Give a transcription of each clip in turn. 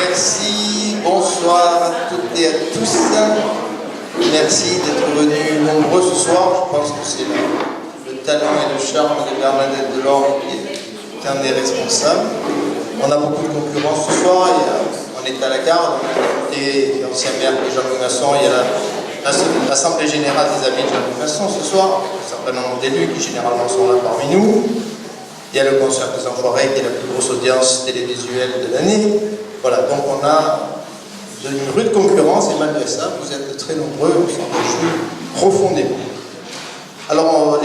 Merci, bonsoir à toutes et à tous. Merci d'être venus nombreux ce soir. Je pense que c'est le talent et le charme de Bernadette Delorme qui est un des responsables. On a beaucoup de concurrence ce soir. On est à la garde. Et l'ancien maire de Jean-Louis Masson, il y a l'Assemblée Générale des Amis de Jean-Louis Masson ce soir. Un certain nombre d'élus qui généralement sont là parmi nous. Il y a le concert des Enfoirés qui est la plus grosse audience télévisuelle de l'année. Voilà, donc on a une rude concurrence et malgré ça, vous êtes très nombreux, on s'en réjouit profondément. Alors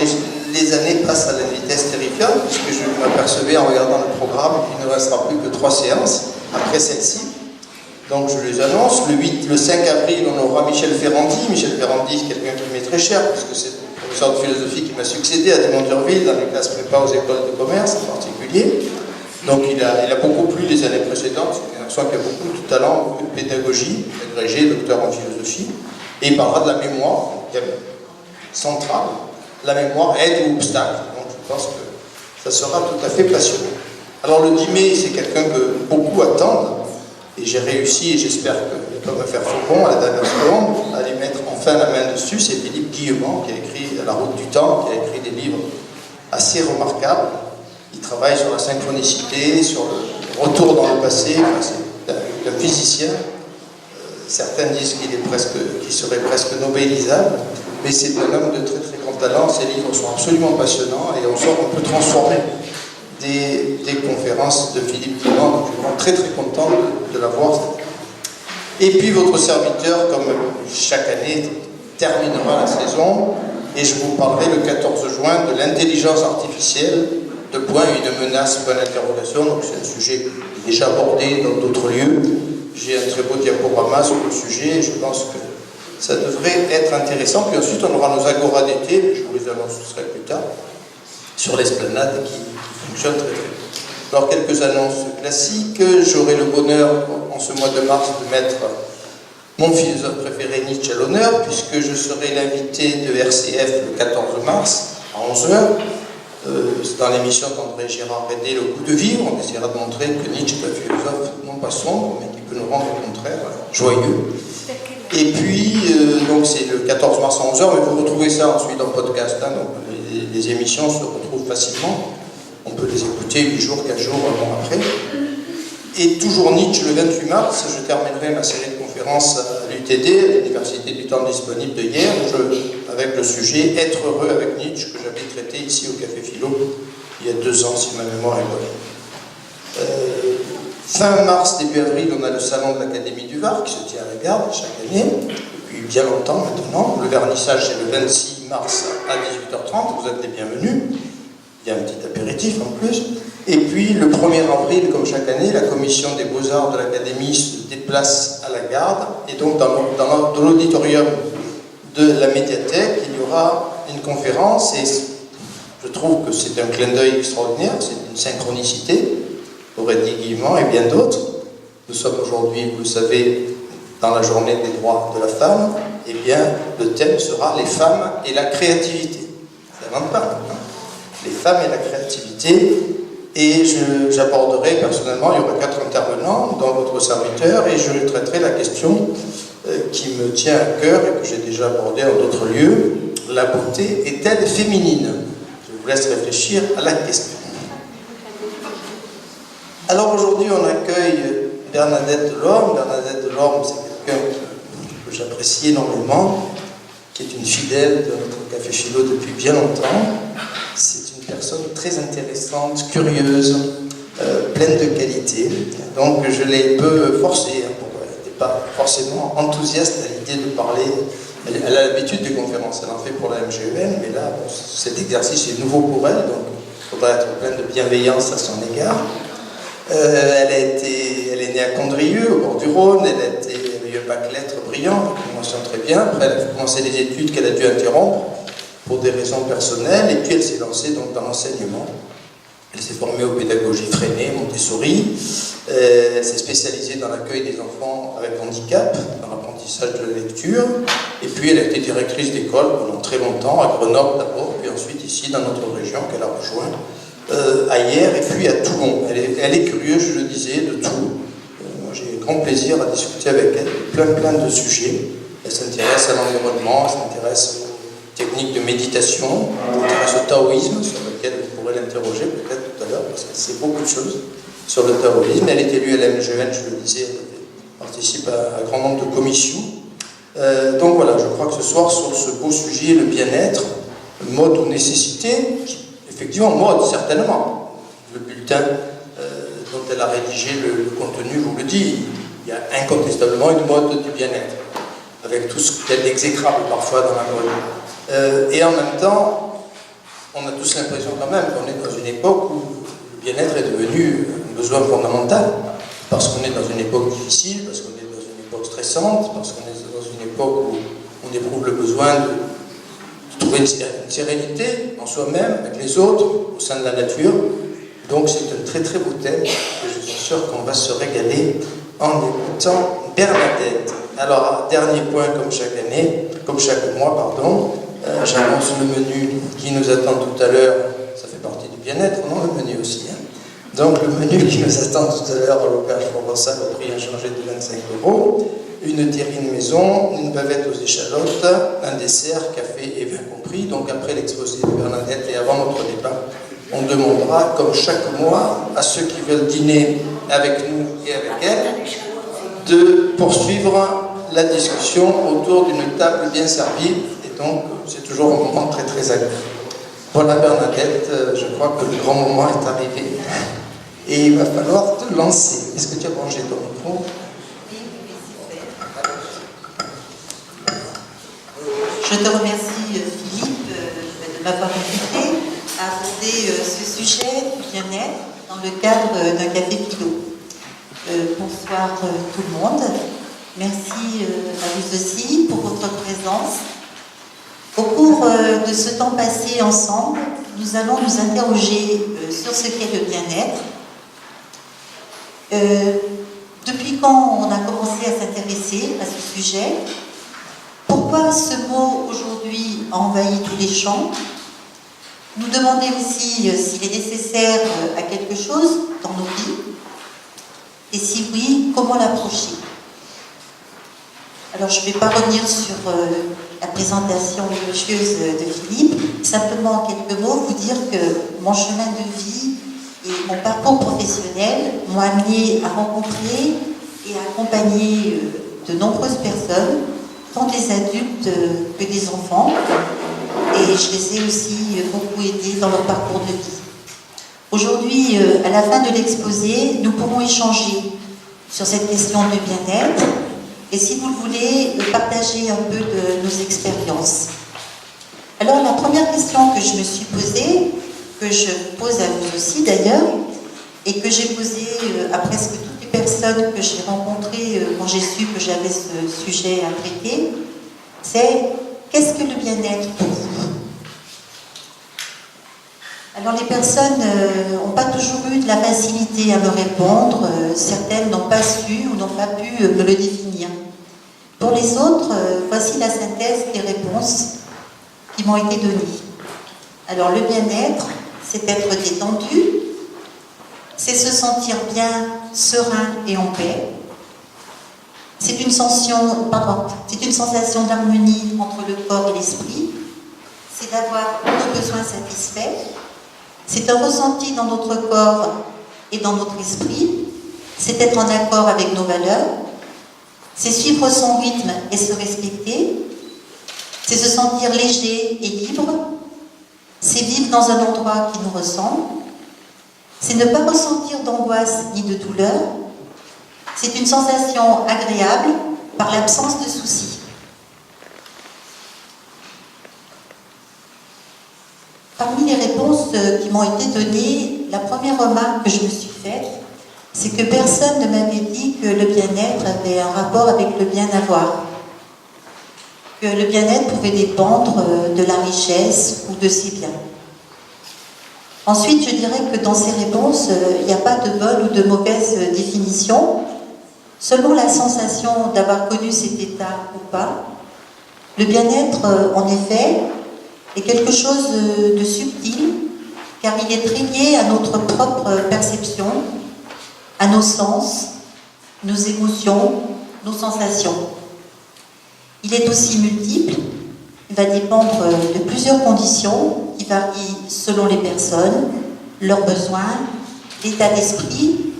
les années passent à la vitesse terrifiante puisque je m'apercevais en regardant le programme qu'il ne restera plus que 3 séances après celle-ci. Donc je les annonce, le 5 avril on aura Michel Ferrandi. Michel Ferrandi c'est quelqu'un qui m'est très cher puisque c'est le professeur de philosophie qui m'a succédé à Dumont-Durville dans les classes prépa aux écoles de commerce en particulier. Donc il a beaucoup plu les années précédentes, c'est une personne qui a beaucoup de talent, beaucoup de pédagogie, agrégé, docteur en philosophie, et il parlera de la mémoire, thème central, la mémoire aide ou obstacle. Donc je pense que ça sera tout à fait passionnant. Alors le 10 mai, c'est quelqu'un que beaucoup attendent, et j'ai réussi, et j'espère qu'il peut me faire faux bon à la dernière seconde, à lui mettre enfin la main dessus. C'est Philippe Guillemont qui a écrit La route du temps, qui a écrit des livres assez remarquables. Il travaille sur la synchronicité, sur le retour dans le passé. Enfin, c'est un physicien. Certains disent qu'il serait presque nobélisable, mais c'est un homme de très très grand talent. Ses livres sont absolument passionnants et on sort qu'on peut transformer des conférences de Philippe Guillemont. Donc je suis vraiment très très content de l'avoir. Et puis votre serviteur, comme chaque année, terminera la saison et je vous parlerai le 14 juin de l'intelligence artificielle. De points et de menaces, point d'interrogation. Donc c'est un sujet déjà abordé dans d'autres lieux. J'ai un très beau diaporama sur le sujet et je pense que ça devrait être intéressant. Puis ensuite on aura nos agoras d'été, je vous les annoncerai plus tard, sur l'esplanade qui fonctionne très bien. Alors quelques annonces classiques. J'aurai le bonheur en ce mois de mars de mettre mon philosophe préféré Nietzsche à l'honneur puisque je serai l'invité de RCF le 14 mars à 11h. Dans l'émission d'André Gérard Rédé, Le goût de vivre, on essaiera de montrer que Nietzsche est un philosophe non pas sombre, mais qui peut nous rendre au contraire joyeux. Et puis, donc c'est le 14 mars à 11h, mais vous retrouvez ça ensuite en podcast, hein, donc les émissions se retrouvent facilement. On peut les écouter 8 jours, 15 jours, un mois après. Et toujours Nietzsche, le 28 mars, je terminerai ma série de conférences à l'UTD, à l'Université du temps disponible de hier, avec le sujet « Être heureux avec Nietzsche » que j'avais traité ici au Café Philo il y a 2 ans, si ma mémoire est bonne. Fin mars, début avril, on a le salon de l'Académie du Var qui se tient à la Garde chaque année, depuis bien longtemps maintenant. Le vernissage, c'est le 26 mars à 18h30, vous êtes les bienvenus. Il y a un petit apéritif en plus. Et puis, le 1er avril, comme chaque année, la commission des beaux-arts de l'Académie se déplace à la Garde. Et donc, dans l'auditorium de la médiathèque, il y aura une conférence. Et je trouve que c'est un clin d'œil extraordinaire, c'est une synchronicité, aurait dit Guillemont et bien d'autres. Nous sommes aujourd'hui, vous le savez, dans la journée des droits de la femme. Eh bien, le thème sera les femmes et la créativité. Ça n'invente pas, hein. Les femmes et la créativité. Et j'aborderai personnellement, il y aura 4 intervenants dans votre serviteur et je traiterai la question qui me tient à cœur et que j'ai déjà abordée en d'autres lieux. La beauté est-elle féminine? Je vous laisse réfléchir à la question. Alors aujourd'hui on accueille Bernadette Delorme. Bernadette Delorme, c'est quelqu'un que j'apprécie énormément, qui est une fidèle de notre Café Philo depuis bien longtemps. C'est une personne très intéressante, curieuse, pleine de qualités. Donc je l'ai peu forcée, hein, elle n'était pas forcément enthousiaste à l'idée de parler. Elle a l'habitude des conférences, elle en fait pour la MGEN, mais là, bon, cet exercice est nouveau pour elle, donc il faudra être plein de bienveillance à son égard. Elle est née à Condrieu, au bord du Rhône, elle a eu un bac lettres brillant, une mention très bien. Après, elle a commencé des études qu'elle a dû interrompre pour des raisons personnelles, et puis elle s'est lancée donc dans l'enseignement. Elle s'est formée aux pédagogies Freinet, Montessori. Elle s'est spécialisée dans l'accueil des enfants avec handicap, dans l'apprentissage de la lecture. Et puis elle a été directrice d'école pendant très longtemps, à Grenoble d'abord, puis ensuite ici dans notre région qu'elle a rejoint, à Hyères et puis à Toulon. Elle est curieuse, je le disais, de tout. j'ai grand plaisir à discuter avec elle plein de sujets. Elle s'intéresse à l'environnement, elle s'intéresse aux techniques de méditation, elle s'intéresse au taoïsme, sur lequel vous pourrez l'interroger peut-être tout à l'heure, parce qu'elle sait beaucoup de choses sur le taoïsme. Elle est élue à la MGN, je le disais, elle participe à un grand nombre de commissions. Donc voilà, je crois que ce soir, sur ce beau sujet, le bien-être, mode ou nécessité, effectivement, mode, certainement. Le bulletin dont elle a rédigé le contenu vous le dit, il y a incontestablement une mode du bien-être, avec tout ce qui est exécrable parfois dans la mode. Et en même temps, on a tous l'impression quand même qu'on est dans une époque où le bien-être est devenu un besoin fondamental, parce qu'on est dans une époque difficile, parce qu'on est dans une époque stressante, parce qu'on est dans une époque où on éprouve le besoin de trouver une sérénité en soi-même, avec les autres, au sein de la nature. Donc c'est un très beau thème, et je suis sûr qu'on va se régaler en écoutant Bernadette. Alors, dernier point, comme chaque mois, pardon, j'annonce le menu qui nous attend tout à l'heure. Ça fait partie du bien-être, non, le menu aussi, hein. Donc le menu qui nous attend tout à l'heure à l'auberge provençale au prix inchangé de 25 €, une terrine maison, une bavette aux échalotes, un dessert, café et vin compris. Donc après l'exposé de Bernadette et avant notre débat, on demandera, comme chaque mois, à ceux qui veulent dîner avec nous et avec elle, de poursuivre la discussion autour d'une table bien servie. Et donc, c'est toujours un moment très agréable. Voilà Bernadette, je crois que le grand moment est arrivé. Et il va falloir te lancer. Est-ce que tu as branché ton micro ? Je te remercie Philippe de m'avoir invité à aborder ce sujet du bien-être dans le cadre d'un café philo. Bonsoir tout le monde. Merci à vous aussi pour votre présence. Au cours de ce temps passé ensemble, nous allons nous interroger sur ce qu'est le bien-être. Depuis quand on a commencé à s'intéresser à ce sujet? Pourquoi ce mot aujourd'hui a envahi tous les champs? Nous demander aussi s'il est nécessaire à quelque chose dans nos vies, et si oui, comment l'approcher. Alors je ne vais pas revenir sur la présentation éloigieuse de Philippe, simplement en quelques mots vous dire que mon chemin de vie et mon parcours professionnel m'ont amené à rencontrer et à accompagner de nombreuses personnes, tant des adultes que des enfants, et je les ai aussi beaucoup aidés dans leur parcours de vie. Aujourd'hui, à la fin de l'exposé, nous pourrons échanger sur cette question du bien-être et, si vous le voulez, partager un peu de nos expériences. Alors, la première question que je me suis posée, que je pose à vous aussi d'ailleurs, et que j'ai posée à presque toutes les personnes que j'ai rencontrées quand j'ai su que j'avais ce sujet à traiter, c'est: qu'est-ce que le bien-être pour vous? Alors les personnes n'ont pas toujours eu de la facilité à me répondre, certaines n'ont pas su ou n'ont pas pu me le définir. Pour les autres, voici la synthèse des réponses qui m'ont été données. Alors le bien-être, c'est être détendu, c'est se sentir bien, serein et en paix. C'est une sensation d'harmonie entre le corps et l'esprit. C'est d'avoir nos besoins satisfaits. C'est un ressenti dans notre corps et dans notre esprit. C'est être en accord avec nos valeurs. C'est suivre son rythme et se respecter. C'est se sentir léger et libre. C'est vivre dans un endroit qui nous ressemble. C'est ne pas ressentir d'angoisse ni de douleur. C'est une sensation agréable par l'absence de soucis. Parmi les réponses qui m'ont été données, la première remarque que je me suis faite, c'est que personne ne m'avait dit que le bien-être avait un rapport avec le bien-avoir. Que le bien-être pouvait dépendre de la richesse ou de ses biens. Ensuite, je dirais que dans ces réponses, il n'y a pas de bonne ou de mauvaise définition. Selon la sensation d'avoir connu cet état ou pas, le bien-être, en effet, est quelque chose de subtil, car il est très lié à notre propre perception, à nos sens, nos émotions, nos sensations. Il est aussi multiple, il va dépendre de plusieurs conditions qui varient selon les personnes, leurs besoins, l'état d'esprit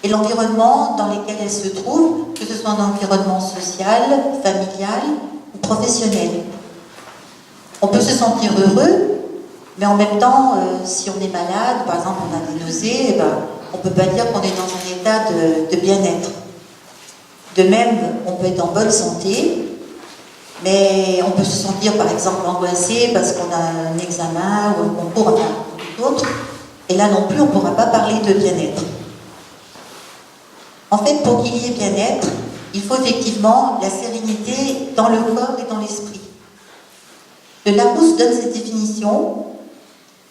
et l'environnement dans lequel elles se trouvent, que ce soit un environnement social, familial ou professionnel. On peut se sentir heureux, mais en même temps, si on est malade, par exemple on a des nausées, on ne peut pas dire qu'on est dans un état de bien-être. De même, on peut être en bonne santé, mais on peut se sentir par exemple angoissé parce qu'on a un examen ou un concours, enfin tout autre, et là non plus on ne pourra pas parler de bien-être. En fait, pour qu'il y ait bien-être, il faut effectivement la sérénité dans le corps et dans l'esprit. Le Larousse donne cette définition.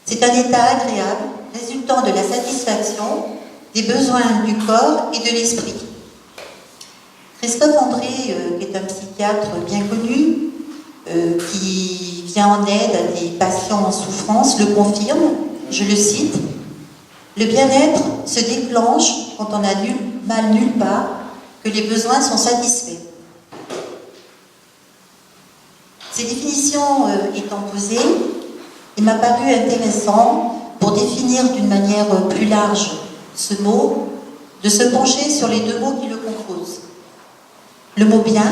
C'est un état agréable résultant de la satisfaction des besoins du corps et de l'esprit. Christophe André, qui est un psychiatre bien connu, qui vient en aide à des patients en souffrance, le confirme, je le cite, « Le bien-être se déclenche quand on n'a mal nulle part, que les besoins sont satisfaits. » Ces définitions étant posées, il m'a paru intéressant, pour définir d'une manière plus large ce mot, de se pencher sur les deux mots qui le composent. Le mot bien,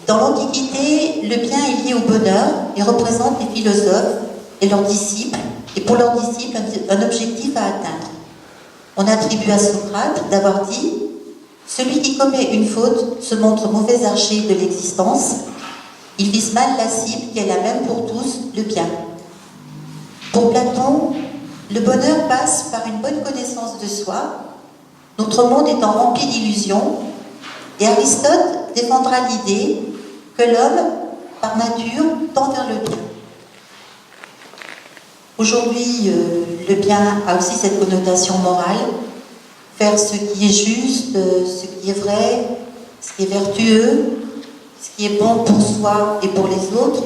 dans l'Antiquité, le bien est lié au bonheur et représente les philosophes et leurs disciples, et pour leurs disciples, un objectif à atteindre. On attribue à Socrate d'avoir dit « Celui qui commet une faute se montre mauvais archer de l'existence. Il vise mal la cible qui est la même pour tous, le bien. » Pour Platon, le bonheur passe par une bonne connaissance de soi, notre monde étant rempli d'illusions, et Aristote défendra l'idée que l'homme, par nature, tend vers le bien. Aujourd'hui, le bien a aussi cette connotation morale, faire ce qui est juste, ce qui est vrai, ce qui est vertueux, ce qui est bon pour soi et pour les autres.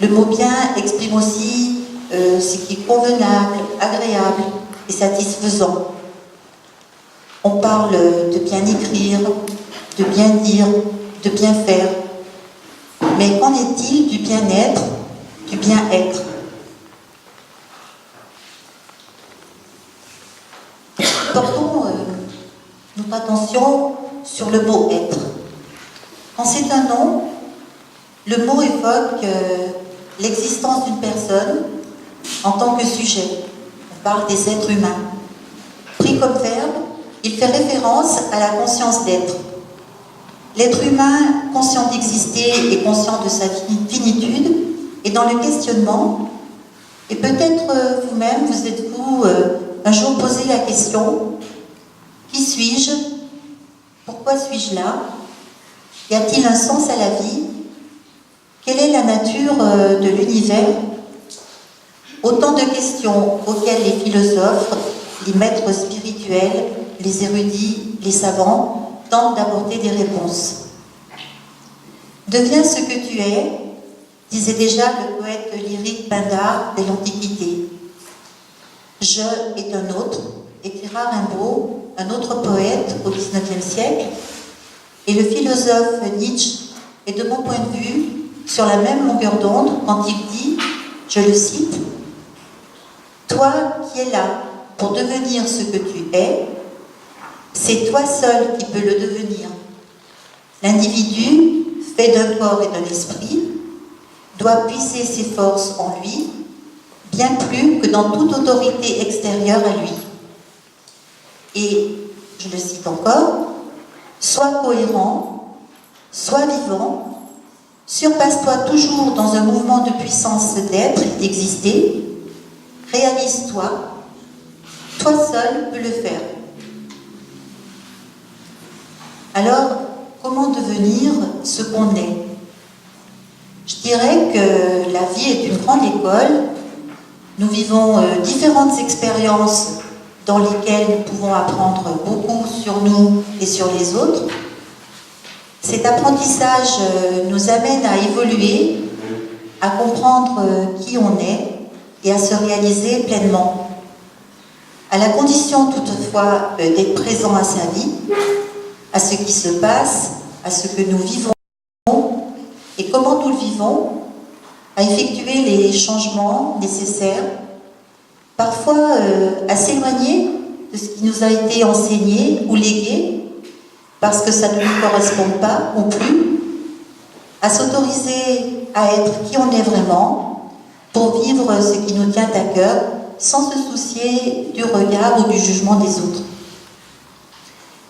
Le mot bien exprime aussi ce qui est convenable, agréable et satisfaisant. On parle de bien écrire, de bien dire, de bien faire. Mais qu'en est-il du bien-être, du bien-être ? Portons notre attention sur le mot « être ». Quand c'est un nom, le mot évoque l'existence d'une personne en tant que sujet. On parle des êtres humains. Pris comme verbe, il fait référence à la conscience d'être. L'être humain, conscient d'exister et conscient de sa finitude, est dans le questionnement. Et peut-être vous-même, vous êtes-vous un jour posé la question « Qui suis-je ? Pourquoi suis-je là ? Y a-t-il un sens à la vie ? Quelle est la nature de l'univers ?» Autant de questions auxquelles les philosophes, les maîtres spirituels, les érudits, les savants tentent d'apporter des réponses. « Deviens ce que tu es », disait déjà le poète lyrique Pindare dès l'Antiquité. « Je » est un autre, écrira Rimbaud, un autre poète au XIXe siècle, et le philosophe Nietzsche est, de mon point de vue, sur la même longueur d'onde quand il dit, je le cite, « Toi qui es là pour devenir ce que tu es, c'est toi seul qui peux le devenir. L'individu, fait d'un corps et d'un esprit, doit puiser ses forces en lui, bien plus que dans toute autorité extérieure à lui. Et, je le cite encore, sois cohérent, sois vivant, surpasse-toi toujours dans un mouvement de puissance d'être et d'exister, réalise-toi, toi seul peux le faire. » Alors, comment devenir ce qu'on est ? Je dirais que la vie est une grande école. Nous vivons différentes expériences dans lesquelles nous pouvons apprendre beaucoup sur nous et sur les autres. Cet apprentissage nous amène à évoluer, à comprendre qui on est et à se réaliser pleinement. à la condition toutefois d'être présent à sa vie, à ce qui se passe, à ce que nous vivons et comment nous le vivons, à effectuer les changements nécessaires, parfois à s'éloigner de ce qui nous a été enseigné ou légué, parce que ça ne nous correspond pas ou plus, à s'autoriser à être qui on est vraiment, pour vivre ce qui nous tient à cœur, sans se soucier du regard ou du jugement des autres.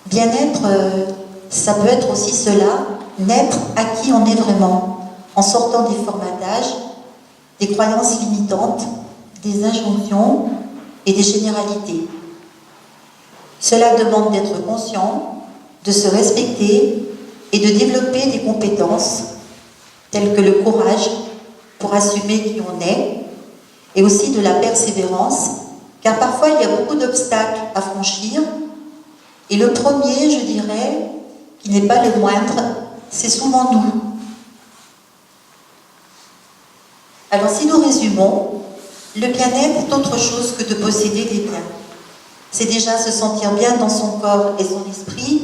Bien-être, ça peut être aussi cela, naître à qui on est vraiment, en sortant des formatages, des croyances limitantes, des injonctions et des généralités. Cela demande d'être conscient, de se respecter et de développer des compétences telles que le courage pour assumer qui on est, et aussi de la persévérance, car parfois il y a beaucoup d'obstacles à franchir, et le premier, je dirais, qui n'est pas le moindre, c'est souvent nous. Alors si nous résumons, le bien-être est autre chose que de posséder des biens. C'est déjà se sentir bien dans son corps et son esprit,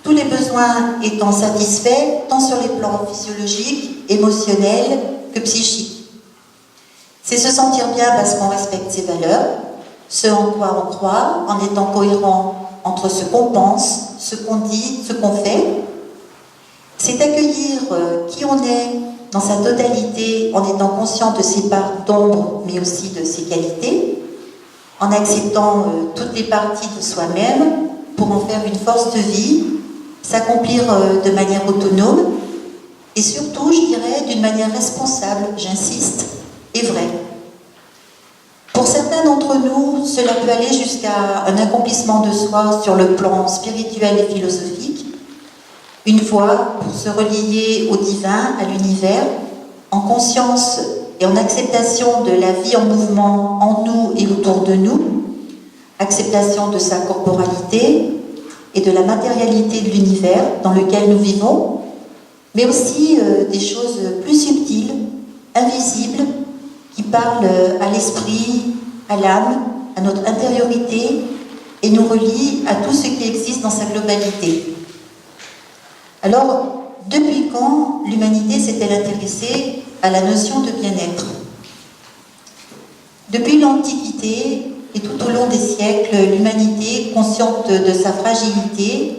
tous les besoins étant satisfaits, tant sur les plans physiologiques, émotionnels que psychiques. C'est se sentir bien parce qu'on respecte ses valeurs, ce en quoi on croit, en étant cohérent entre ce qu'on pense, ce qu'on dit, ce qu'on fait. C'est accueillir qui on est dans sa totalité, en étant conscient de ses parts d'ombre, mais aussi de ses qualités, en acceptant toutes les parties de soi-même pour en faire une force de vie, s'accomplir de manière autonome, et surtout, je dirais, d'une manière responsable, j'insiste, et vraie. Pour certains d'entre nous, cela peut aller jusqu'à un accomplissement de soi sur le plan spirituel et philosophique, une voie pour se relier au divin, à l'univers, en conscience et en acceptation de la vie en mouvement en nous et autour de nous, acceptation de sa corporalité et de la matérialité de l'univers dans lequel nous vivons, mais aussi des choses plus subtiles, invisibles, qui parlent à l'esprit, à l'âme, à notre intériorité et nous relient à tout ce qui existe dans sa globalité. Alors, depuis quand l'humanité s'est-elle intéressée à la notion de bien-être? Depuis l'Antiquité et tout au long des siècles, l'humanité, consciente de sa fragilité,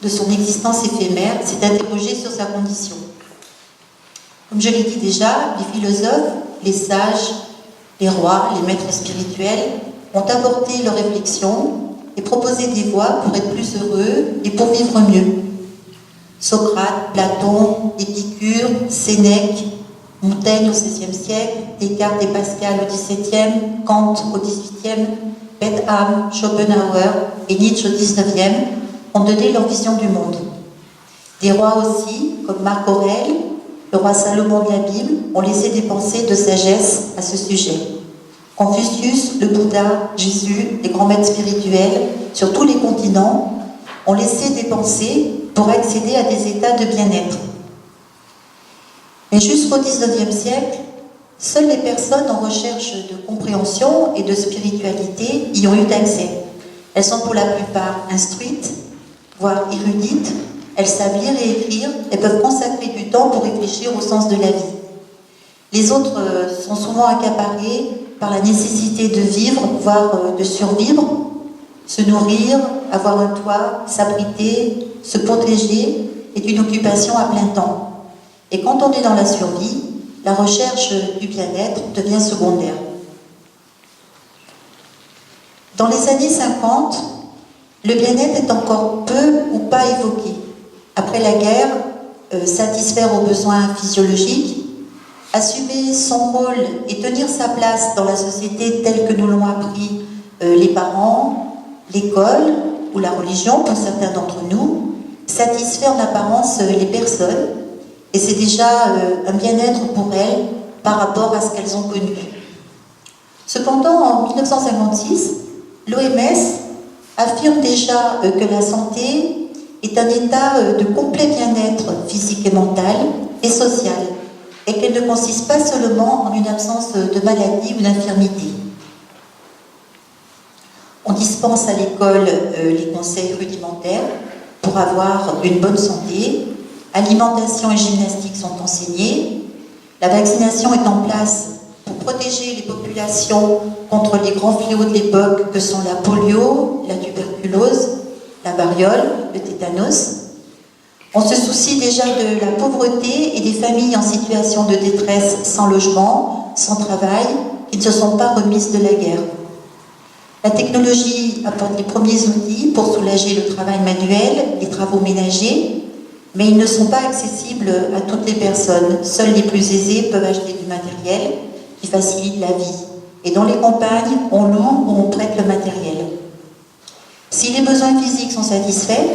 de son existence éphémère, s'est interrogée sur sa condition. Comme je l'ai dit déjà, les philosophes, les sages, les rois, les maîtres spirituels ont apporté leurs réflexions et proposé des voies pour être plus heureux et pour vivre mieux. Socrate, Platon, Épicure, Sénèque, Montaigne au XVIe siècle, Descartes et Pascal au XVIIe, Kant au XVIIIe, Bentham, Schopenhauer et Nietzsche au XIXe ont donné leur vision du monde. Des rois aussi, comme Marc Aurèle, le roi Salomon de la Bible, ont laissé des pensées de sagesse à ce sujet. Confucius, le Bouddha, Jésus, les grands maîtres spirituels, sur tous les continents, ont laissé des pensées pour accéder à des états de bien-être. Mais jusqu'au XIXe siècle, seules les personnes en recherche de compréhension et de spiritualité y ont eu accès. Elles sont pour la plupart instruites, voire érudites, elles savent lire et écrire, elles peuvent consacrer du temps pour réfléchir au sens de la vie. Les autres sont souvent accaparés par la nécessité de vivre, voire de survivre, se nourrir, avoir un toit, s'abriter, se protéger est une occupation à plein temps. Et quand on est dans la survie, la recherche du bien-être devient secondaire. Dans les années 50, le bien-être est encore peu ou pas évoqué. Après la guerre, satisfaire aux besoins physiologiques, assumer son rôle et tenir sa place dans la société telle que nous l'ont appris les parents, l'école ou la religion pour certains d'entre nous, satisfaire en apparence les personnes, et c'est déjà un bien-être pour elles par rapport à ce qu'elles ont connu. Cependant, en 1956, l'OMS affirme déjà que la santé est un état de complet bien-être physique et mental et social, et qu'elle ne consiste pas seulement en une absence de maladie ou d'infirmité. On dit dispense à l'école les conseils rudimentaires pour avoir une bonne santé. Alimentation et gymnastique sont enseignés. La vaccination est en place pour protéger les populations contre les grands fléaux de l'époque que sont la polio, la tuberculose, la variole, le tétanos. On se soucie déjà de la pauvreté et des familles en situation de détresse, sans logement, sans travail, qui ne se sont pas remises de la guerre. La technologie apporte les premiers outils pour soulager le travail manuel, les travaux ménagers, mais ils ne sont pas accessibles à toutes les personnes. Seuls les plus aisés peuvent acheter du matériel qui facilite la vie. Et dans les campagnes, on loue ou on prête le matériel. Si les besoins physiques sont satisfaits,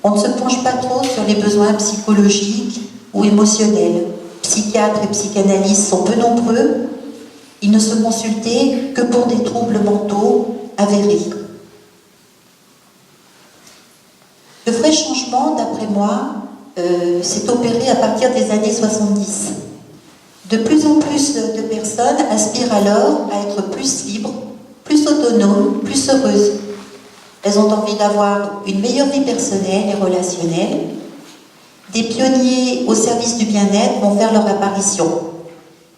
on ne se penche pas trop sur les besoins psychologiques ou émotionnels. Psychiatres et psychanalystes sont peu nombreux. Ils ne se consultaient que pour des troubles mentaux avérés. Le vrai changement, d'après moi, s'est opéré à partir des années 70. De plus en plus de personnes aspirent alors à être plus libres, plus autonomes, plus heureuses. Elles ont envie d'avoir une meilleure vie personnelle et relationnelle. Des pionniers au service du bien-être vont faire leur apparition.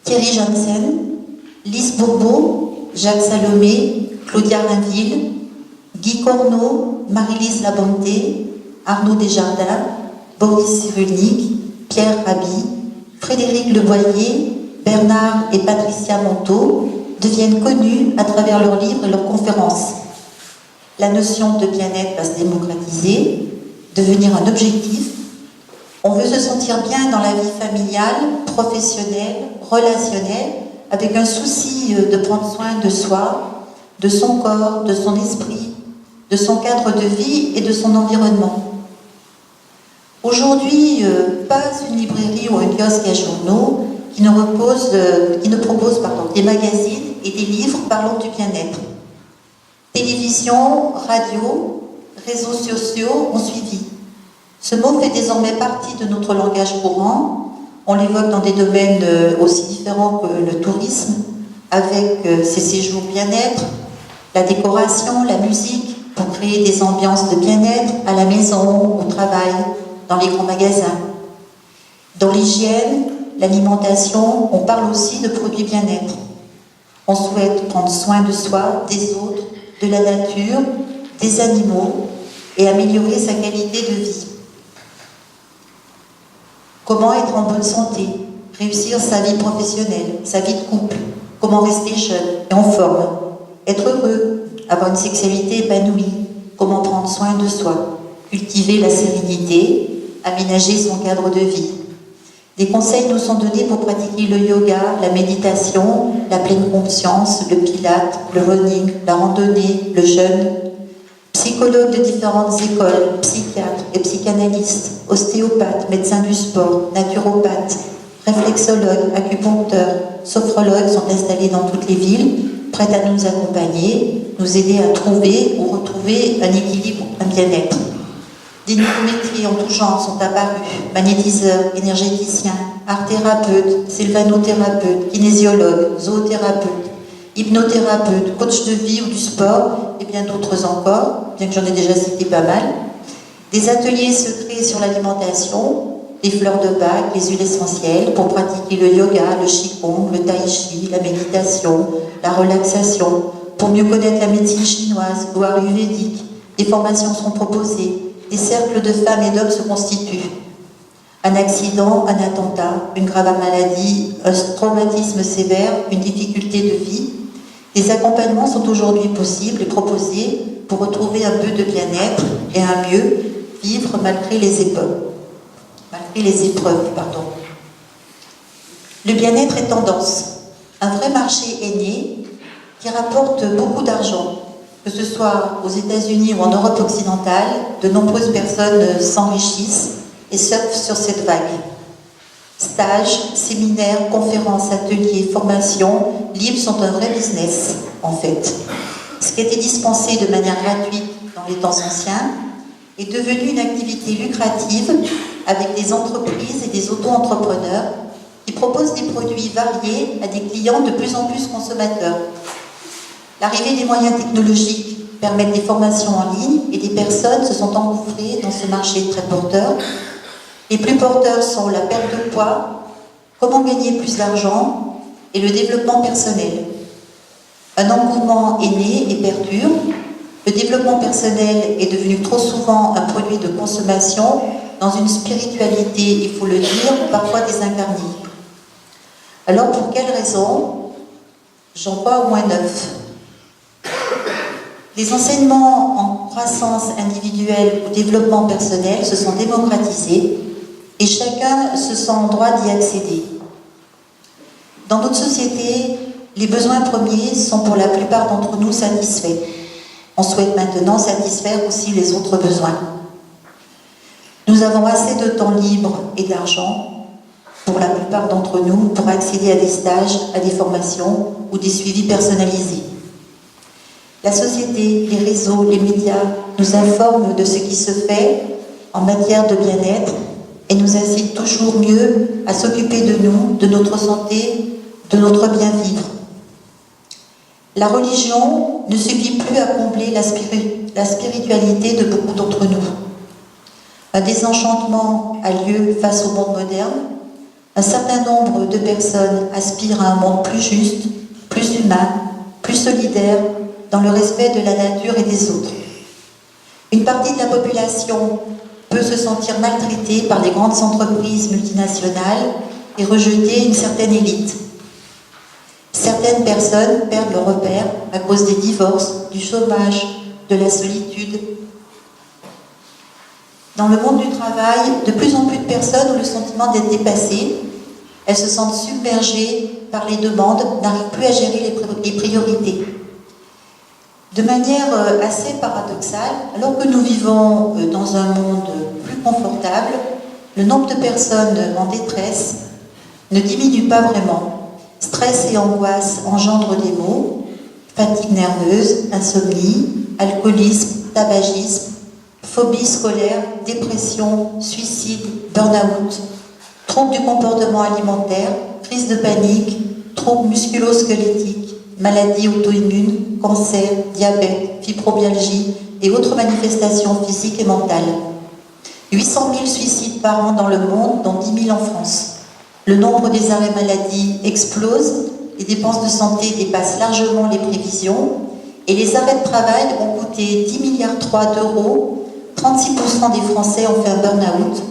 Thierry Janssen, Lise Bourbeau, Jacques Salomé, Claudia Rainville, Guy Corneau, Marie-Lise Labonté, Arnaud Desjardins, Boris Cyrulnik, Pierre Rabhi, Frédéric Levoyer, Bernard et Patricia Monteau deviennent connus à travers leurs livres et leurs conférences. La notion de bien-être va se démocratiser, devenir un objectif. On veut se sentir bien dans la vie familiale, professionnelle, relationnelle, avec un souci de prendre soin de soi, de son corps, de son esprit, de son cadre de vie et de son environnement. Aujourd'hui, pas une librairie ou un kiosque à journaux qui ne propose des magazines et des livres parlant du bien-être. Télévision, radio, réseaux sociaux ont suivi. Ce mot fait désormais partie de notre langage courant. On l'évoque dans des domaines aussi différents que le tourisme, avec ses séjours bien-être, la décoration, la musique, pour créer des ambiances de bien-être à la maison, au travail, dans les grands magasins. Dans l'hygiène, l'alimentation, on parle aussi de produits bien-être. On souhaite prendre soin de soi, des autres, de la nature, des animaux et améliorer sa qualité de vie. Comment être en bonne santé, réussir sa vie professionnelle, sa vie de couple, comment rester jeune et en forme, être heureux, avoir une sexualité épanouie, comment prendre soin de soi, cultiver la sérénité, aménager son cadre de vie. Des conseils nous sont donnés pour pratiquer le yoga, la méditation, la pleine conscience, le pilate, le running, la randonnée, le jeûne. Psychologues de différentes écoles, psychiatres et psychanalystes, ostéopathes, médecins du sport, naturopathes, réflexologues, acupuncteurs, sophrologues sont installés dans toutes les villes, prêts à nous accompagner, nous aider à trouver ou retrouver un équilibre, un bien-être. Des neurométries en tout genre sont apparus, magnétiseurs, énergéticiens, art-thérapeutes, sylvanothérapeutes, kinésiologues, zoothérapeutes, hypnothérapeutes, coachs de vie ou du sport, et bien d'autres encore, bien que j'en ai déjà cité pas mal. Des ateliers secrets sur l'alimentation, les fleurs de bac, les huiles essentielles, pour pratiquer le yoga, le qigong, le tai chi, la méditation, la relaxation, pour mieux connaître la médecine chinoise ou ayurvédique. Des formations seront proposées. Des cercles de femmes et d'hommes se constituent. Un accident, un attentat, une grave maladie, un traumatisme sévère, une difficulté de vie. Des accompagnements sont aujourd'hui possibles et proposés pour retrouver un peu de bien-être et un mieux vivre malgré les épreuves. Le bien-être est tendance. Un vrai marché est né qui rapporte beaucoup d'argent. Que ce soit aux États-Unis ou en Europe occidentale, de nombreuses personnes s'enrichissent et surfent sur cette vague. Stages, séminaires, conférences, ateliers, formations, livres sont un vrai business, en fait. Ce qui était dispensé de manière gratuite dans les temps anciens est devenu une activité lucrative avec des entreprises et des auto-entrepreneurs qui proposent des produits variés à des clients de plus en plus consommateurs. L'arrivée des moyens technologiques permettent des formations en ligne et des personnes se sont engouffrées dans ce marché très porteur. Les plus porteurs sont la perte de poids, comment gagner plus d'argent et le développement personnel. Un engouement est né et perdure. Le développement personnel est devenu trop souvent un produit de consommation dans une spiritualité, il faut le dire, parfois désincarnée. Alors pour quelles raisons? J'en vois au moins 9. Les enseignements en croissance individuelle ou développement personnel se sont démocratisés et chacun se sent en droit d'y accéder. Dans notre société, les besoins premiers sont pour la plupart d'entre nous satisfaits. On souhaite maintenant satisfaire aussi les autres besoins. Nous avons assez de temps libre et d'argent, pour la plupart d'entre nous, pour accéder à des stages, à des formations ou des suivis personnalisés. La société, les réseaux, les médias nous informent de ce qui se fait en matière de bien-être et nous incitent toujours mieux à s'occuper de nous, de notre santé, de notre bien-vivre. La religion ne suffit plus à combler la spiritualité de beaucoup d'entre nous. Un désenchantement a lieu face au monde moderne. Un certain nombre de personnes aspirent à un monde plus juste, plus humain, plus solidaire, dans le respect de la nature et des autres. Une partie de la population peut se sentir maltraitée par les grandes entreprises multinationales et rejeter une certaine élite. Certaines personnes perdent leur repère à cause des divorces, du chômage, de la solitude. Dans le monde du travail, de plus en plus de personnes ont le sentiment d'être dépassées. Elles se sentent submergées par les demandes, n'arrivent plus à gérer les priorités. De manière assez paradoxale, alors que nous vivons dans un monde plus confortable, le nombre de personnes en détresse ne diminue pas vraiment. Stress et angoisse engendrent des maux, fatigue nerveuse, insomnie, alcoolisme, tabagisme, phobie scolaire, dépression, suicide, burn-out, troubles du comportement alimentaire, crise de panique, troubles musculo-squelettiques, maladies auto-immunes, cancer, diabète, fibromyalgie et autres manifestations physiques et mentales. 800 000 suicides par an dans le monde, dont 10 000 en France. Le nombre des arrêts maladie explose, les dépenses de santé dépassent largement les prévisions et les arrêts de travail ont coûté 10,3 milliards d'euros. 36% des Français ont fait un burn-out.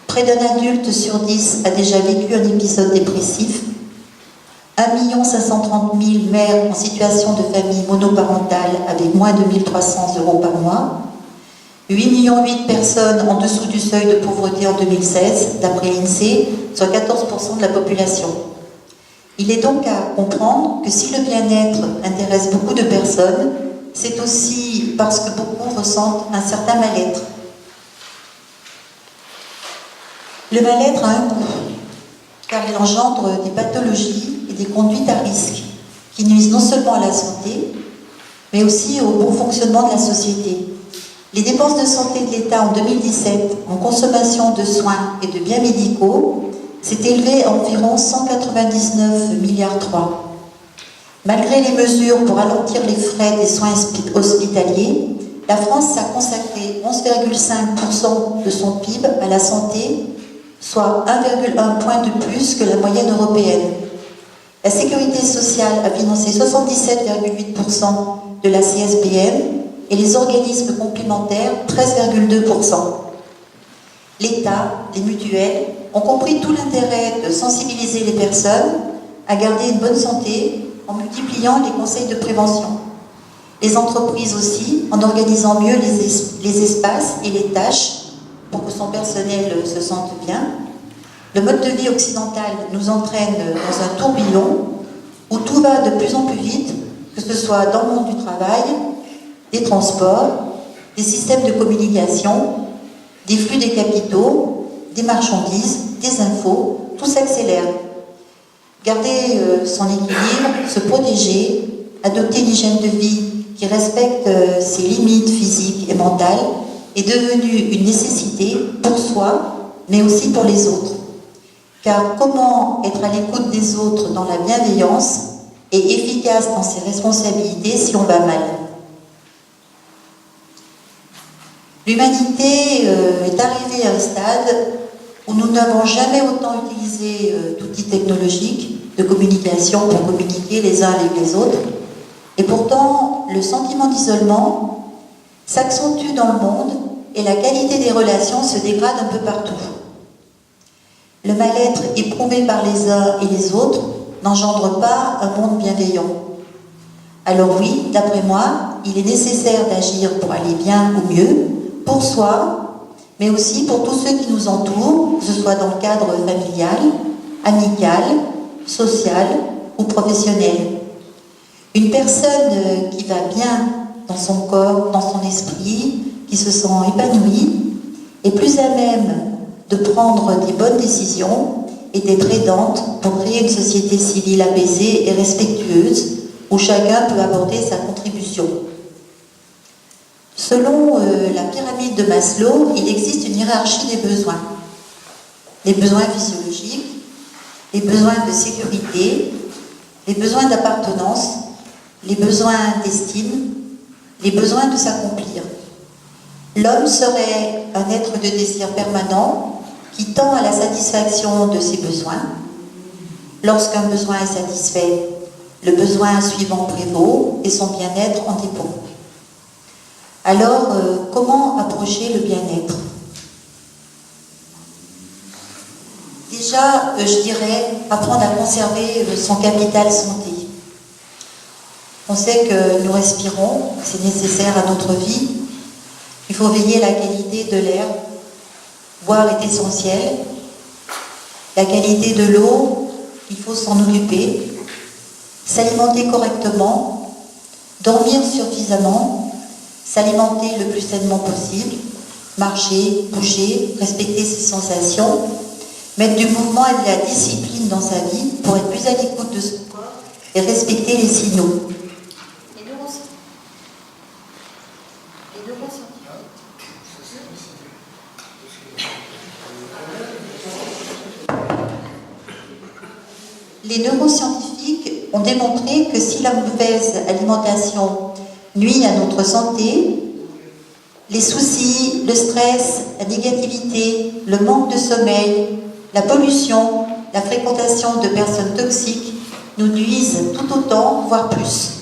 Près d'un adulte sur 10 a déjà vécu un épisode dépressif. 1 530 000 mères en situation de famille monoparentale avec moins de 1 300 euros par mois. 8,8 millions de personnes en dessous du seuil de pauvreté en 2016, d'après l'INSEE, soit 14% de la population. Il est donc à comprendre que si le bien-être intéresse beaucoup de personnes, c'est aussi parce que beaucoup ressentent un certain mal-être. Le mal-être a un coût, car il engendre des pathologies et des conduites à risque qui nuisent non seulement à la santé, mais aussi au bon fonctionnement de la société. Les dépenses de santé de l'État en 2017 en consommation de soins et de biens médicaux s'est élevé à environ 199,3 milliards. Malgré les mesures pour ralentir les frais des soins hospitaliers, la France a consacré 11,5% de son PIB à la santé, soit 1,1 point de plus que la moyenne européenne. La sécurité sociale a financé 77,8% de la CSPM et les organismes complémentaires 13,2%. L'État, les mutuelles, ont compris tout l'intérêt de sensibiliser les personnes à garder une bonne santé en multipliant les conseils de prévention. Les entreprises aussi, en organisant mieux les espaces et les tâches pour que son personnel se sente bien. Le mode de vie occidental nous entraîne dans un tourbillon où tout va de plus en plus vite, que ce soit dans le monde du travail, des transports, des systèmes de communication, des flux des capitaux, des marchandises, des infos, tout s'accélère. Garder son équilibre, se protéger, adopter une hygiène de vie qui respecte ses limites physiques et mentales est devenue une nécessité pour soi, mais aussi pour les autres. Car comment être à l'écoute des autres dans la bienveillance et efficace dans ses responsabilités si on va mal ? L'humanité est arrivée à un stade où nous n'avons jamais autant utilisé d'outils technologiques de communication pour communiquer les uns avec les autres. Et pourtant, le sentiment d'isolement s'accentue dans le monde et la qualité des relations se dégrade un peu partout. Le mal-être éprouvé par les uns et les autres n'engendre pas un monde bienveillant. Alors oui, d'après moi, il est nécessaire d'agir pour aller bien ou mieux, pour soi, mais aussi pour tous ceux qui nous entourent, que ce soit dans le cadre familial, amical, social ou professionnel. Une personne qui va bien dans son corps, dans son esprit, qui se sent épanouie, est plus à même de prendre des bonnes décisions et d'être aidante pour créer une société civile apaisée et respectueuse où chacun peut apporter sa contribution. Selon la pyramide de Maslow, il existe une hiérarchie des besoins. Les besoins physiologiques, les besoins de sécurité, les besoins d'appartenance, les besoins d'estime, les besoins de s'accomplir. L'homme serait un être de désir permanent qui tend à la satisfaction de ses besoins. Lorsqu'un besoin est satisfait, le besoin suivant prévaut et son bien-être en dépend. Alors, comment approcher le bien-être? Déjà, je dirais apprendre à conserver son capital santé. On sait que nous respirons, c'est nécessaire à notre vie. Il faut veiller à la qualité de l'air. Boire est essentiel. La qualité de l'eau, il faut s'en occuper. S'alimenter correctement, dormir suffisamment, s'alimenter le plus sainement possible, marcher, bouger, respecter ses sensations, mettre du mouvement et de la discipline dans sa vie pour être plus à l'écoute de son corps et respecter les signaux. Les neuroscientifiques ont démontré que si la mauvaise alimentation nuit à notre santé, les soucis, le stress, la négativité, le manque de sommeil, la pollution, la fréquentation de personnes toxiques nous nuisent tout autant, voire plus.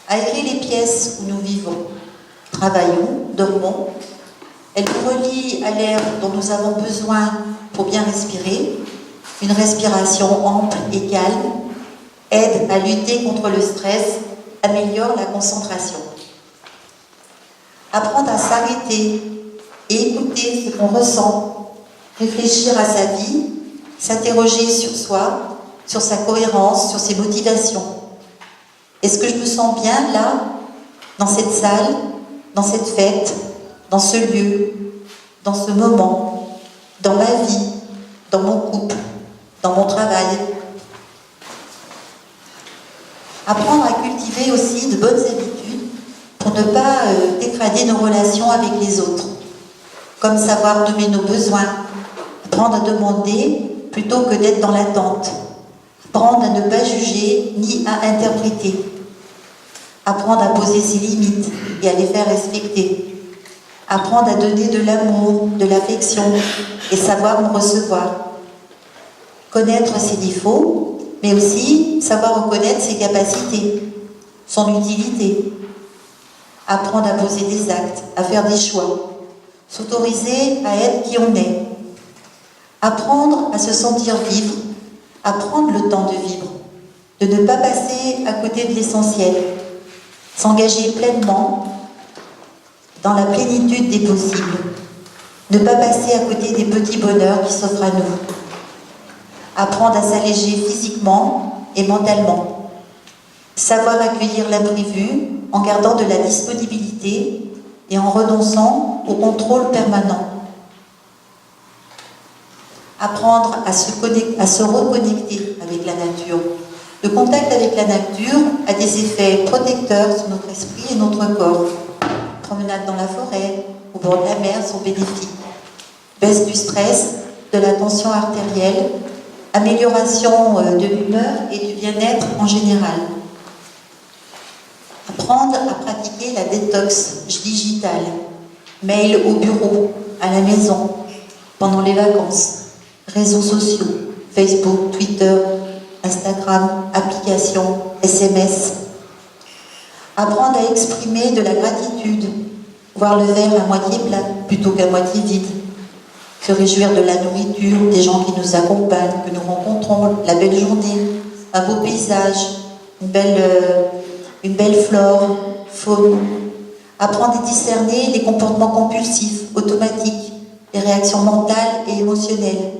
Aérer les pièces où nous vivons, travaillons, dormons, elles nous relient à l'air dont nous avons besoin pour bien respirer. Une respiration ample et calme aide à lutter contre le stress, améliore la concentration. Apprendre à s'arrêter et écouter ce qu'on ressent, réfléchir à sa vie, s'interroger sur soi, sur sa cohérence, sur ses motivations. Est-ce que je me sens bien là, dans cette salle, dans cette fête, dans ce lieu, dans ce moment, dans ma vie, dans mon couple, dans mon travail? Apprendre à cultiver aussi de bonnes habitudes pour ne pas dégrader nos relations avec les autres, comme savoir nommer nos besoins, apprendre à demander plutôt que d'être dans l'attente, apprendre à ne pas juger ni à interpréter, apprendre à poser ses limites et à les faire respecter, apprendre à donner de l'amour, de l'affection et savoir me recevoir. Connaître ses défauts, mais aussi savoir reconnaître ses capacités, son utilité. Apprendre à poser des actes, à faire des choix. S'autoriser à être qui on est. Apprendre à se sentir vivre, à prendre le temps de vivre, de ne pas passer à côté de l'essentiel. S'engager pleinement dans la plénitude des possibles. Ne pas passer à côté des petits bonheurs qui s'offrent à nous. Apprendre à s'alléger physiquement et mentalement. Savoir accueillir l'imprévu en gardant de la disponibilité et en renonçant au contrôle permanent. Apprendre à se reconnecter avec la nature. Le contact avec la nature a des effets protecteurs sur notre esprit et notre corps. Promenade dans la forêt, au bord de la mer sont bénéfiques. Baisse du stress, de la tension artérielle, amélioration de l'humeur et du bien-être en général. Apprendre à pratiquer la détox digitale. Mail au bureau, à la maison, pendant les vacances, réseaux sociaux, Facebook, Twitter, Instagram, applications, SMS. Apprendre à exprimer de la gratitude, voir le verre à moitié plein plutôt qu'à moitié vide. Se réjouir de la nourriture, des gens qui nous accompagnent, que nous rencontrons, la belle journée, un beau paysage, une belle flore, faune. Apprendre à discerner les comportements compulsifs, automatiques, les réactions mentales et émotionnelles.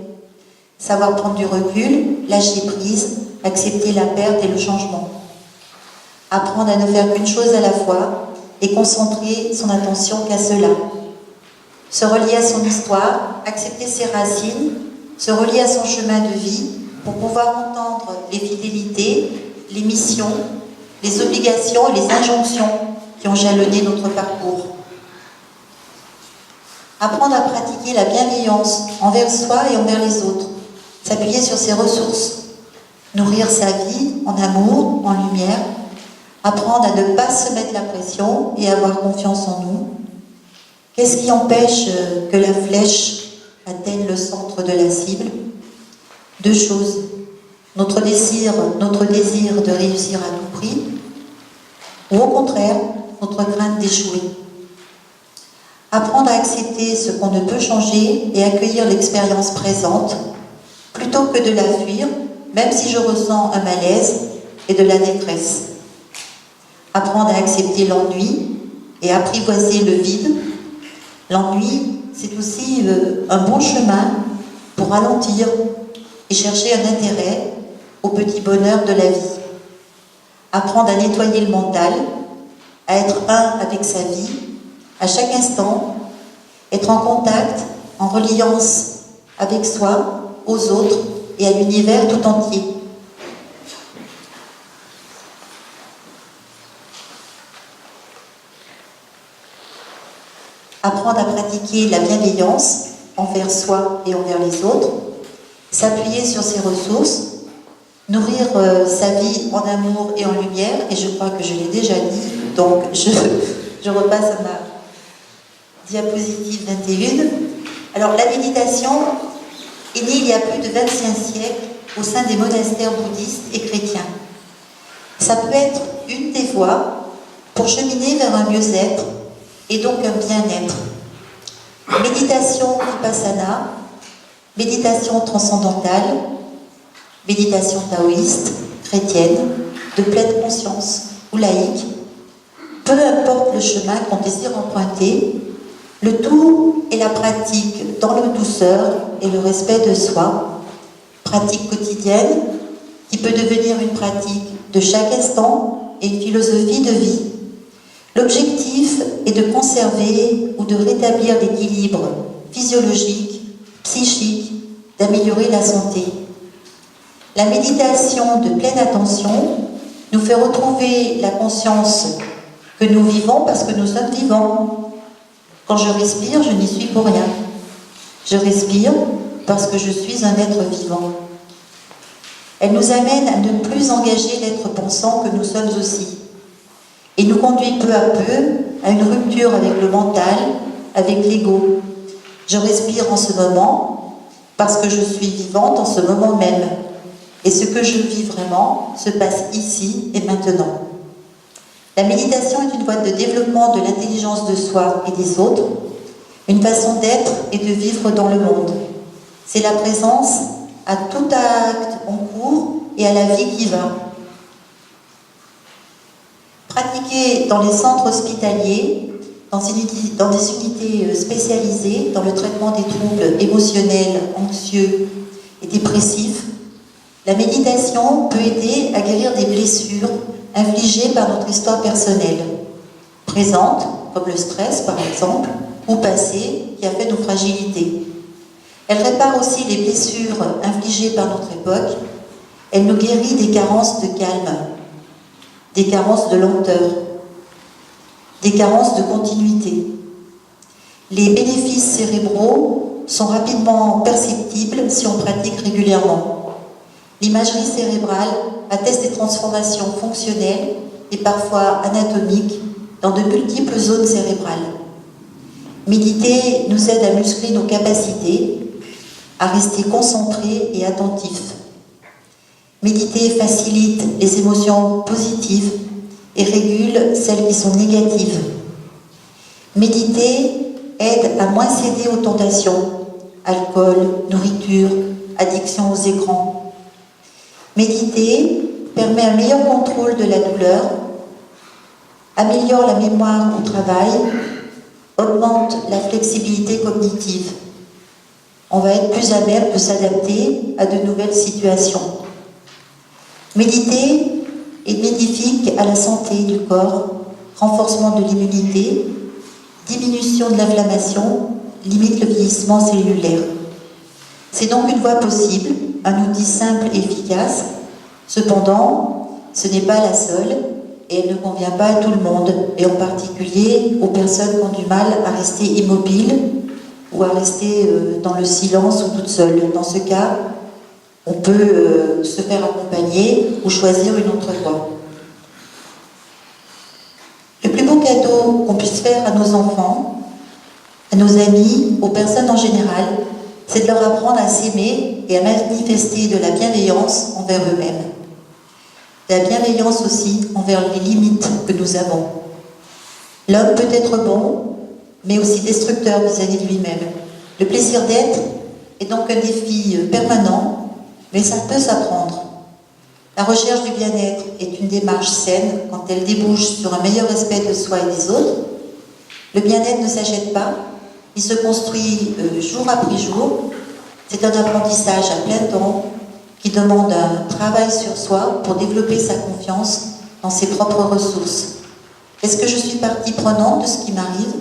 Savoir prendre du recul, lâcher prise, accepter la perte et le changement. Apprendre à ne faire qu'une chose à la fois et concentrer son attention qu'à cela. Se relier à son histoire, accepter ses racines, se relier à son chemin de vie pour pouvoir entendre les fidélités, les missions, les obligations et les injonctions qui ont jalonné notre parcours. Apprendre à pratiquer la bienveillance envers soi et envers les autres, s'appuyer sur ses ressources, nourrir sa vie en amour, en lumière, apprendre à ne pas se mettre la pression et avoir confiance en nous. Qu'est-ce qui empêche que la flèche atteigne le centre de la cible? Deux choses. Notre désir de réussir à tout prix, ou au contraire, notre crainte d'échouer. Apprendre à accepter ce qu'on ne peut changer et accueillir l'expérience présente, plutôt que de la fuir, même si je ressens un malaise et de la détresse. Apprendre à accepter l'ennui et apprivoiser le vide. L'ennui, c'est aussi un bon chemin pour ralentir et chercher un intérêt au petit bonheur de la vie. Apprendre à nettoyer le mental, à être un avec sa vie, à chaque instant, être en contact, en reliance avec soi, aux autres et à l'univers tout entier. Apprendre à pratiquer la bienveillance envers soi et envers les autres, s'appuyer sur ses ressources, nourrir sa vie en amour et en lumière, et je crois que je l'ai déjà dit, donc je repasse à ma diapositive 21. Alors la méditation est née il y a plus de 25 siècles au sein des monastères bouddhistes et chrétiens. Ça peut être une des voies pour cheminer vers un mieux-être et donc un bien-être. Méditation vipassana, méditation transcendantale, méditation taoïste, chrétienne, de pleine conscience ou laïque, peu importe le chemin qu'on désire emprunter, le tout est la pratique dans la douceur et le respect de soi, pratique quotidienne qui peut devenir une pratique de chaque instant et une philosophie de vie. L'objectif est de conserver ou de rétablir l'équilibre physiologique, psychique, d'améliorer la santé. La méditation de pleine attention nous fait retrouver la conscience que nous vivons parce que nous sommes vivants. Quand je respire, je n'y suis pour rien. Je respire parce que je suis un être vivant. Elle nous amène à ne plus engager l'être pensant que nous sommes aussi, et nous conduit peu à peu à une rupture avec le mental, avec l'ego. Je respire en ce moment parce que je suis vivante en ce moment même, et ce que je vis vraiment se passe ici et maintenant. La méditation est une voie de développement de l'intelligence de soi et des autres, une façon d'être et de vivre dans le monde. C'est la présence à tout acte en cours et à la vie qui va. Pratiquée dans les centres hospitaliers, dans des unités spécialisées dans le traitement des troubles émotionnels, anxieux et dépressifs, la méditation peut aider à guérir des blessures infligées par notre histoire personnelle, présente, comme le stress par exemple, ou passée, qui a fait nos fragilités. Elle répare aussi les blessures infligées par notre époque. Elle nous guérit des carences de calme, des carences de lenteur, des carences de continuité. Les bénéfices cérébraux sont rapidement perceptibles si on pratique régulièrement. L'imagerie cérébrale atteste des transformations fonctionnelles et parfois anatomiques dans de multiples zones cérébrales. Méditer nous aide à muscler nos capacités, à rester concentrés et attentifs. Méditer facilite les émotions positives et régule celles qui sont négatives. Méditer aide à moins céder aux tentations, alcool, nourriture, addiction aux écrans. Méditer permet un meilleur contrôle de la douleur, améliore la mémoire au travail, augmente la flexibilité cognitive. On va être plus à même de s'adapter à de nouvelles situations. Méditer est bénéfique à la santé du corps, renforcement de l'immunité, diminution de l'inflammation, limite le vieillissement cellulaire. C'est donc une voie possible, un outil simple et efficace. Cependant, ce n'est pas la seule et elle ne convient pas à tout le monde, et en particulier aux personnes qui ont du mal à rester immobiles ou à rester dans le silence ou toutes seules. Dans ce cas, on peut se faire accompagner ou choisir une autre voie. Le plus beau cadeau qu'on puisse faire à nos enfants, à nos amis, aux personnes en général, c'est de leur apprendre à s'aimer et à manifester de la bienveillance envers eux-mêmes. De la bienveillance aussi envers les limites que nous avons. L'homme peut être bon, mais aussi destructeur vis-à-vis de lui-même. Le plaisir d'être est donc un défi permanent, mais ça peut s'apprendre. La recherche du bien-être est une démarche saine quand elle débouche sur un meilleur respect de soi et des autres. Le bien-être ne s'achète pas, il se construit jour après jour. C'est un apprentissage à plein temps qui demande un travail sur soi pour développer sa confiance dans ses propres ressources. Est-ce que je suis partie prenante de ce qui m'arrive?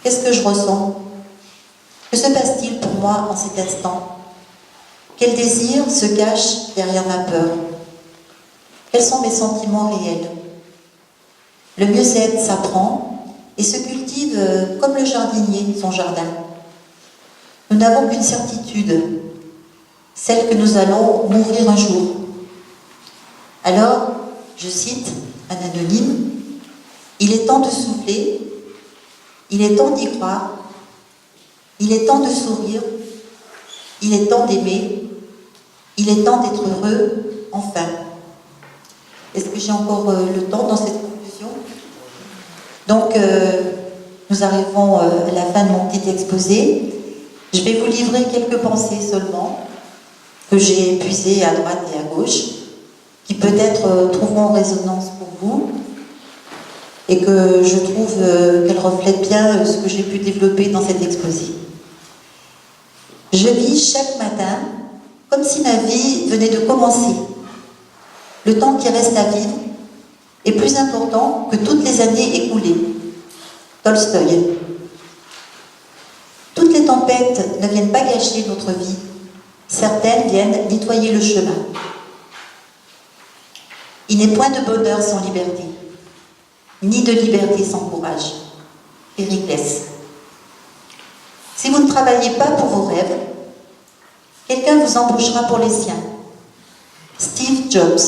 Qu'est-ce que je ressens? Que se passe-t-il pour moi en cet instant? Quel désir se cache derrière ma peur? Quels sont mes sentiments réels? Le mieux-être s'apprend et se cultive comme le jardinier son jardin. Nous n'avons qu'une certitude, celle que nous allons mourir un jour. Alors, je cite un anonyme, « Il est temps de souffler, il est temps d'y croire, il est temps de sourire, il est temps d'aimer, il est temps d'être heureux, enfin. » Est-ce que j'ai encore le temps dans cette conclusion? Donc, nous arrivons à la fin de mon petit exposé. Je vais vous livrer quelques pensées seulement, que j'ai puisées à droite et à gauche, qui peut-être trouveront résonance pour vous, et que je trouve qu'elles reflètent bien ce que j'ai pu développer dans cet exposé. Je vis chaque matin comme si ma vie venait de commencer. Le temps qui reste à vivre est plus important que toutes les années écoulées. Tolstoï. Toutes les tempêtes ne viennent pas gâcher notre vie. Certaines viennent nettoyer le chemin. Il n'est point de bonheur sans liberté, ni de liberté sans courage. Périclès. Si vous ne travaillez pas pour vos rêves, quelqu'un vous embauchera pour les siens. Steve Jobs.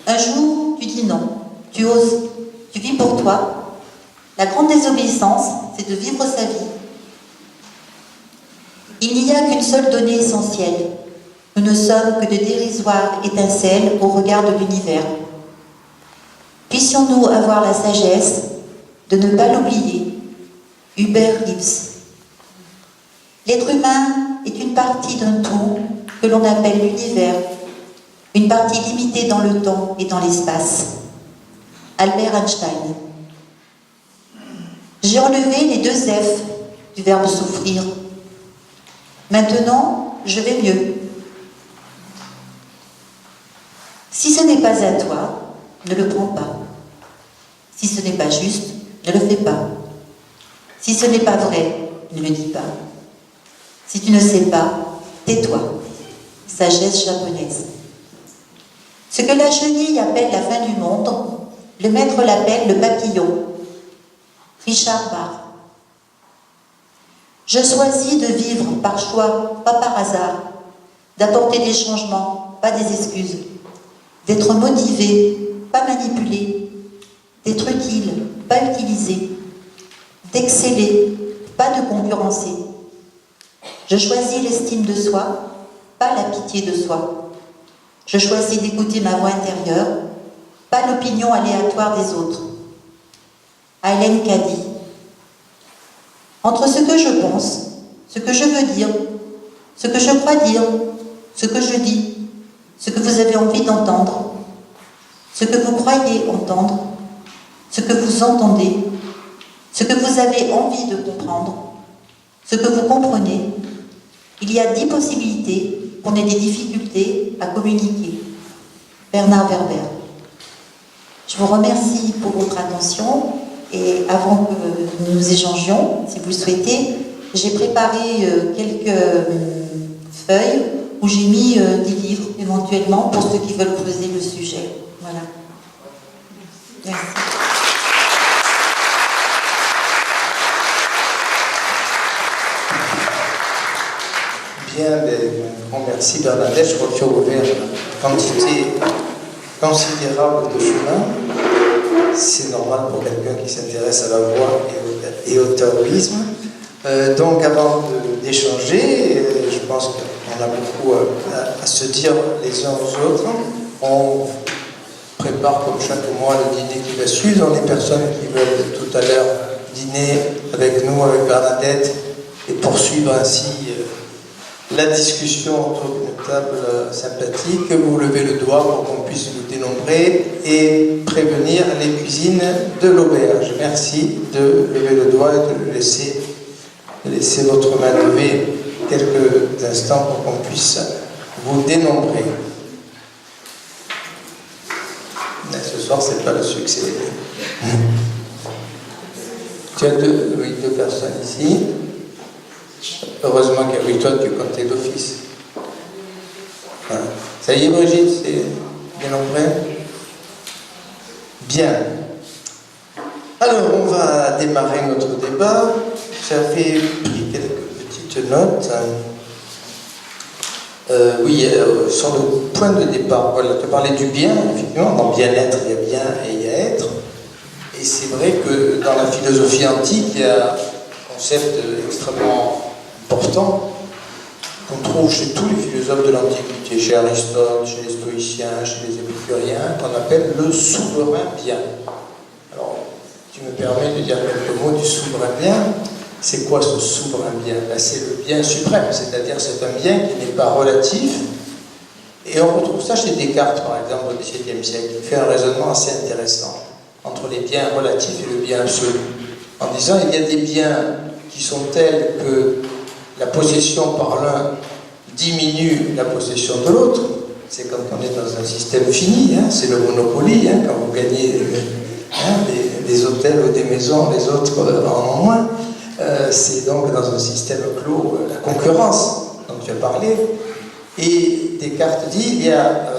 Un jour, tu dis non, tu oses, tu vis pour toi. La grande désobéissance, c'est de vivre sa vie. Il n'y a qu'une seule donnée essentielle. Nous ne sommes que de dérisoires étincelles au regard de l'univers. Puissions-nous avoir la sagesse de ne pas l'oublier. Hubert Reeves. L'être humain est une partie d'un tout que l'on appelle l'univers, une partie limitée dans le temps et dans l'espace. Albert Einstein. J'ai enlevé les 2 F du verbe souffrir. Maintenant, je vais mieux. Si ce n'est pas à toi, ne le prends pas. Si ce n'est pas juste, ne le fais pas. Si ce n'est pas vrai, ne le dis pas. Si tu ne sais pas, tais-toi. Sagesse japonaise. Ce que la chenille appelle la fin du monde, le maître l'appelle le papillon. Richard Bach. Je choisis de vivre par choix, pas par hasard, d'apporter des changements, pas des excuses, d'être motivé, pas manipulé, d'être utile, pas utilisé, d'exceller, pas de concurrencer. Je choisis l'estime de soi, pas la pitié de soi. Je choisis d'écouter ma voix intérieure, pas l'opinion aléatoire des autres. Hélène Caddy. Entre ce que je pense, ce que je veux dire, ce que je crois dire, ce que je dis, ce que vous avez envie d'entendre, ce que vous croyez entendre, ce que vous entendez, ce que vous avez envie de comprendre, ce que vous comprenez, il y a 10 possibilités qu'on ait des difficultés à communiquer. Bernard Werber. Je vous remercie pour votre attention et avant que nous échangions, si vous le souhaitez, j'ai préparé quelques feuilles où j'ai mis des livres éventuellement pour ceux qui veulent creuser le sujet. Voilà. Merci. Bien, un grand merci Bernadette. Je crois que tu as ouvert une quantité considérable de chemin. C'est normal pour quelqu'un qui s'intéresse à la voix et au taoïsme. Donc avant d'échanger, je pense qu'on a beaucoup à se dire les uns aux autres. On prépare comme chaque mois le dîner qui va suivre. Les personnes qui veulent tout à l'heure dîner avec nous, avec Bernadette, et poursuivre ainsi la discussion autour d'une table sympathique, vous levez le doigt pour qu'on puisse vous dénombrer et prévenir les cuisines de l'auberge. Merci de lever le doigt et de laisser votre main levée quelques instants pour qu'on puisse vous dénombrer. Mais ce soir, c'est pas le succès. Tu as deux personnes ici. Heureusement qu'avec toi, tu comptais d'office. Voilà. Ça y est, Brigitte, c'est bien nombré. Bien. Alors, on va démarrer notre débat. J'avais pris quelques petites notes. Sur le point de départ, voilà, tu parlais du bien, effectivement, dans bien-être, il y a bien et il y a être. Et c'est vrai que dans la philosophie antique, il y a un concept extrêmement important qu'on trouve chez tous les philosophes de l'Antiquité, chez Aristote, chez les stoïciens, chez les épicuriens, qu'on appelle le souverain bien. Alors, tu me permets de dire quelques mots du souverain bien. C'est quoi ce souverain bien? C'est le bien suprême, c'est-à-dire c'est un bien qui n'est pas relatif. Et on retrouve ça chez Descartes, par exemple, au XVIIe siècle, qui fait un raisonnement assez intéressant entre les biens relatifs et le bien absolu, en disant il y a des biens qui sont tels que la possession par l'un diminue la possession de l'autre. C'est quand on est dans un système fini, hein, c'est le monopoly, hein, quand vous gagnez des hôtels ou des maisons, les autres en ont moins. C'est donc dans un système clos, la concurrence dont tu as parlé. Et Descartes dit il y a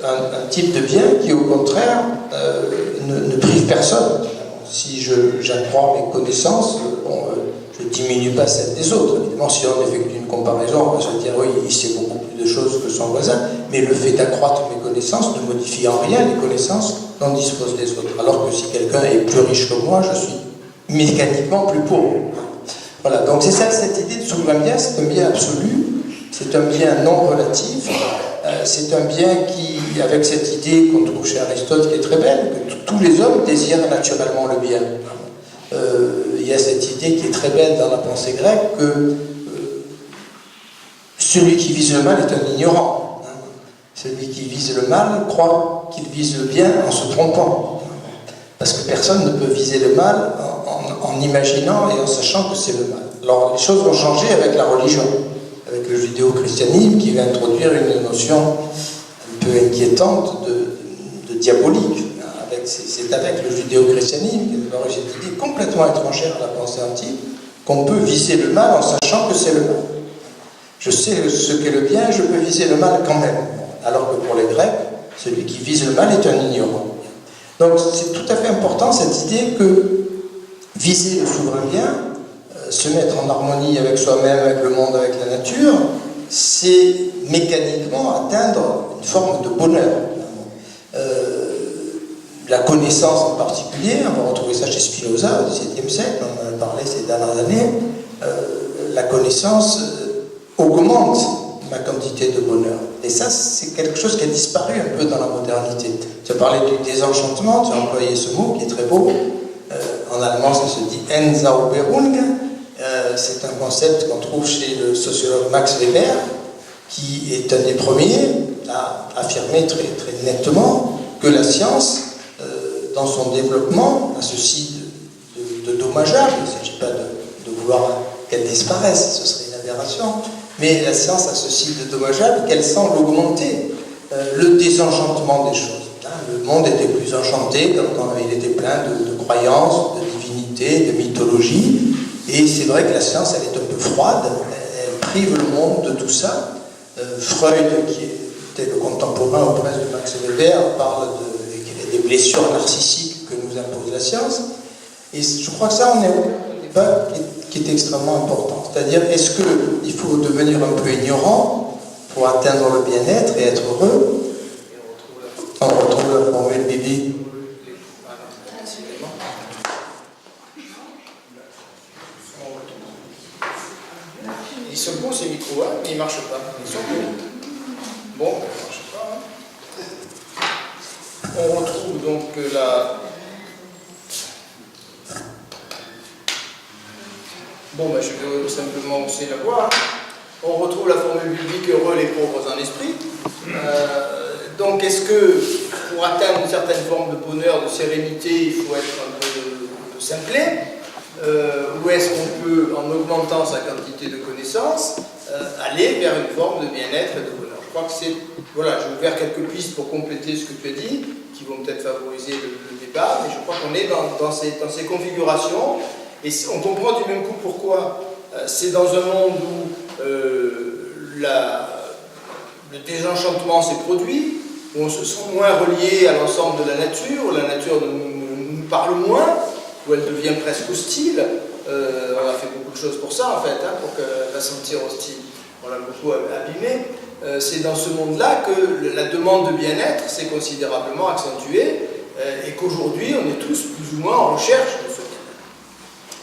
un type de bien qui, au contraire, ne prive personne. Si j'accrois mes connaissances, je ne diminue pas celles des autres. Évidemment, si on effectue une comparaison, on va se dire oui, il sait beaucoup plus de choses que son voisin, mais le fait d'accroître mes connaissances ne modifie en rien les connaissances dont disposent les autres. Alors que si quelqu'un est plus riche que moi, je suis mécaniquement plus pauvre. Voilà, donc c'est ça, cette idée de souverain bien, c'est un bien absolu, c'est un bien non relatif, c'est un bien qui, avec cette idée qu'on trouve chez Aristote qui est très belle, que tous les hommes désirent naturellement le bien. Il y a cette idée qui est très belle dans la pensée grecque que celui qui vise le mal est un ignorant. Celui qui vise le mal croit qu'il vise le bien en se trompant. Parce que personne ne peut viser le mal en imaginant et en sachant que c'est le mal. Alors les choses vont changer avec la religion, avec le judéo-christianisme qui va introduire une notion un peu inquiétante de diabolique. C'est avec le judéo-christianisme, qui est d'abord cette idée complètement étrangère à la pensée antique, qu'on peut viser le mal en sachant que c'est le mal. Je sais ce qu'est le bien, je peux viser le mal quand même. Alors que pour les Grecs, celui qui vise le mal est un ignorant. Donc c'est tout à fait important cette idée que viser le souverain bien, se mettre en harmonie avec soi-même, avec le monde, avec la nature, c'est mécaniquement atteindre une forme de bonheur. La connaissance en particulier, on va retrouver ça chez Spinoza au XVIIe siècle, on en a a parlé ces dernières années, la connaissance augmente ma quantité de bonheur. Et ça, c'est quelque chose qui a disparu un peu dans la modernité. Tu as parlé du désenchantement, tu as employé ce mot qui est très beau. En allemand, ça se dit Entzauberung. C'est un concept qu'on trouve chez le sociologue Max Weber, qui est un des premiers à affirmer très, très nettement que la science, dans son développement, a ceci de dommageable. Il ne s'agit pas de vouloir qu'elle disparaisse, ce serait une aberration, mais la science a ceci de dommageable qu'elle semble augmenter le désenchantement des choses. Le monde était plus enchanté quand il était plein de croyances, de divinités, de mythologie, et c'est vrai que la science, elle est un peu froide, elle prive le monde de tout ça. Freud, qui était le contemporain au presque de Max Weber, parle des blessures narcissiques que nous impose la science, et je crois que ça, on est au débat qui est extrêmement important. C'est-à-dire, est-ce qu'il faut devenir un peu ignorant pour atteindre le bien-être et être heureux? On retrouve la formule Bibi. Ils sont beaux ces micros, hein, mais ils ne marchent pas. Ils sont beaux. Bon, ils ne marchent pas. Hein. On retrouve donc la... Bon, ben, je vais simplement aussi la voir. On retrouve la formule biblique, heureux les pauvres en esprit. Donc, est-ce que pour atteindre une certaine forme de bonheur, de sérénité, il faut être un peu simplé, ou est-ce qu'on peut, en augmentant sa quantité de connaissances, aller vers une forme de bien-être et de bonheur? Je crois que c'est... Voilà, j'ai ouvert quelques pistes pour compléter ce que tu as dit, qui vont peut-être favoriser le débat, mais je crois qu'on est dans ces configurations, et on comprend du même coup pourquoi. C'est dans un monde où le désenchantement s'est produit, où on se sent moins relié à l'ensemble de la nature, où la nature nous parle moins, où elle devient presque hostile. On a fait beaucoup de choses pour ça, en fait, hein, pour la sentir hostile. On l'a beaucoup abîmée. C'est dans ce monde-là que la demande de bien-être s'est considérablement accentuée, et qu'aujourd'hui, on est tous plus ou moins en recherche de ce bien-être.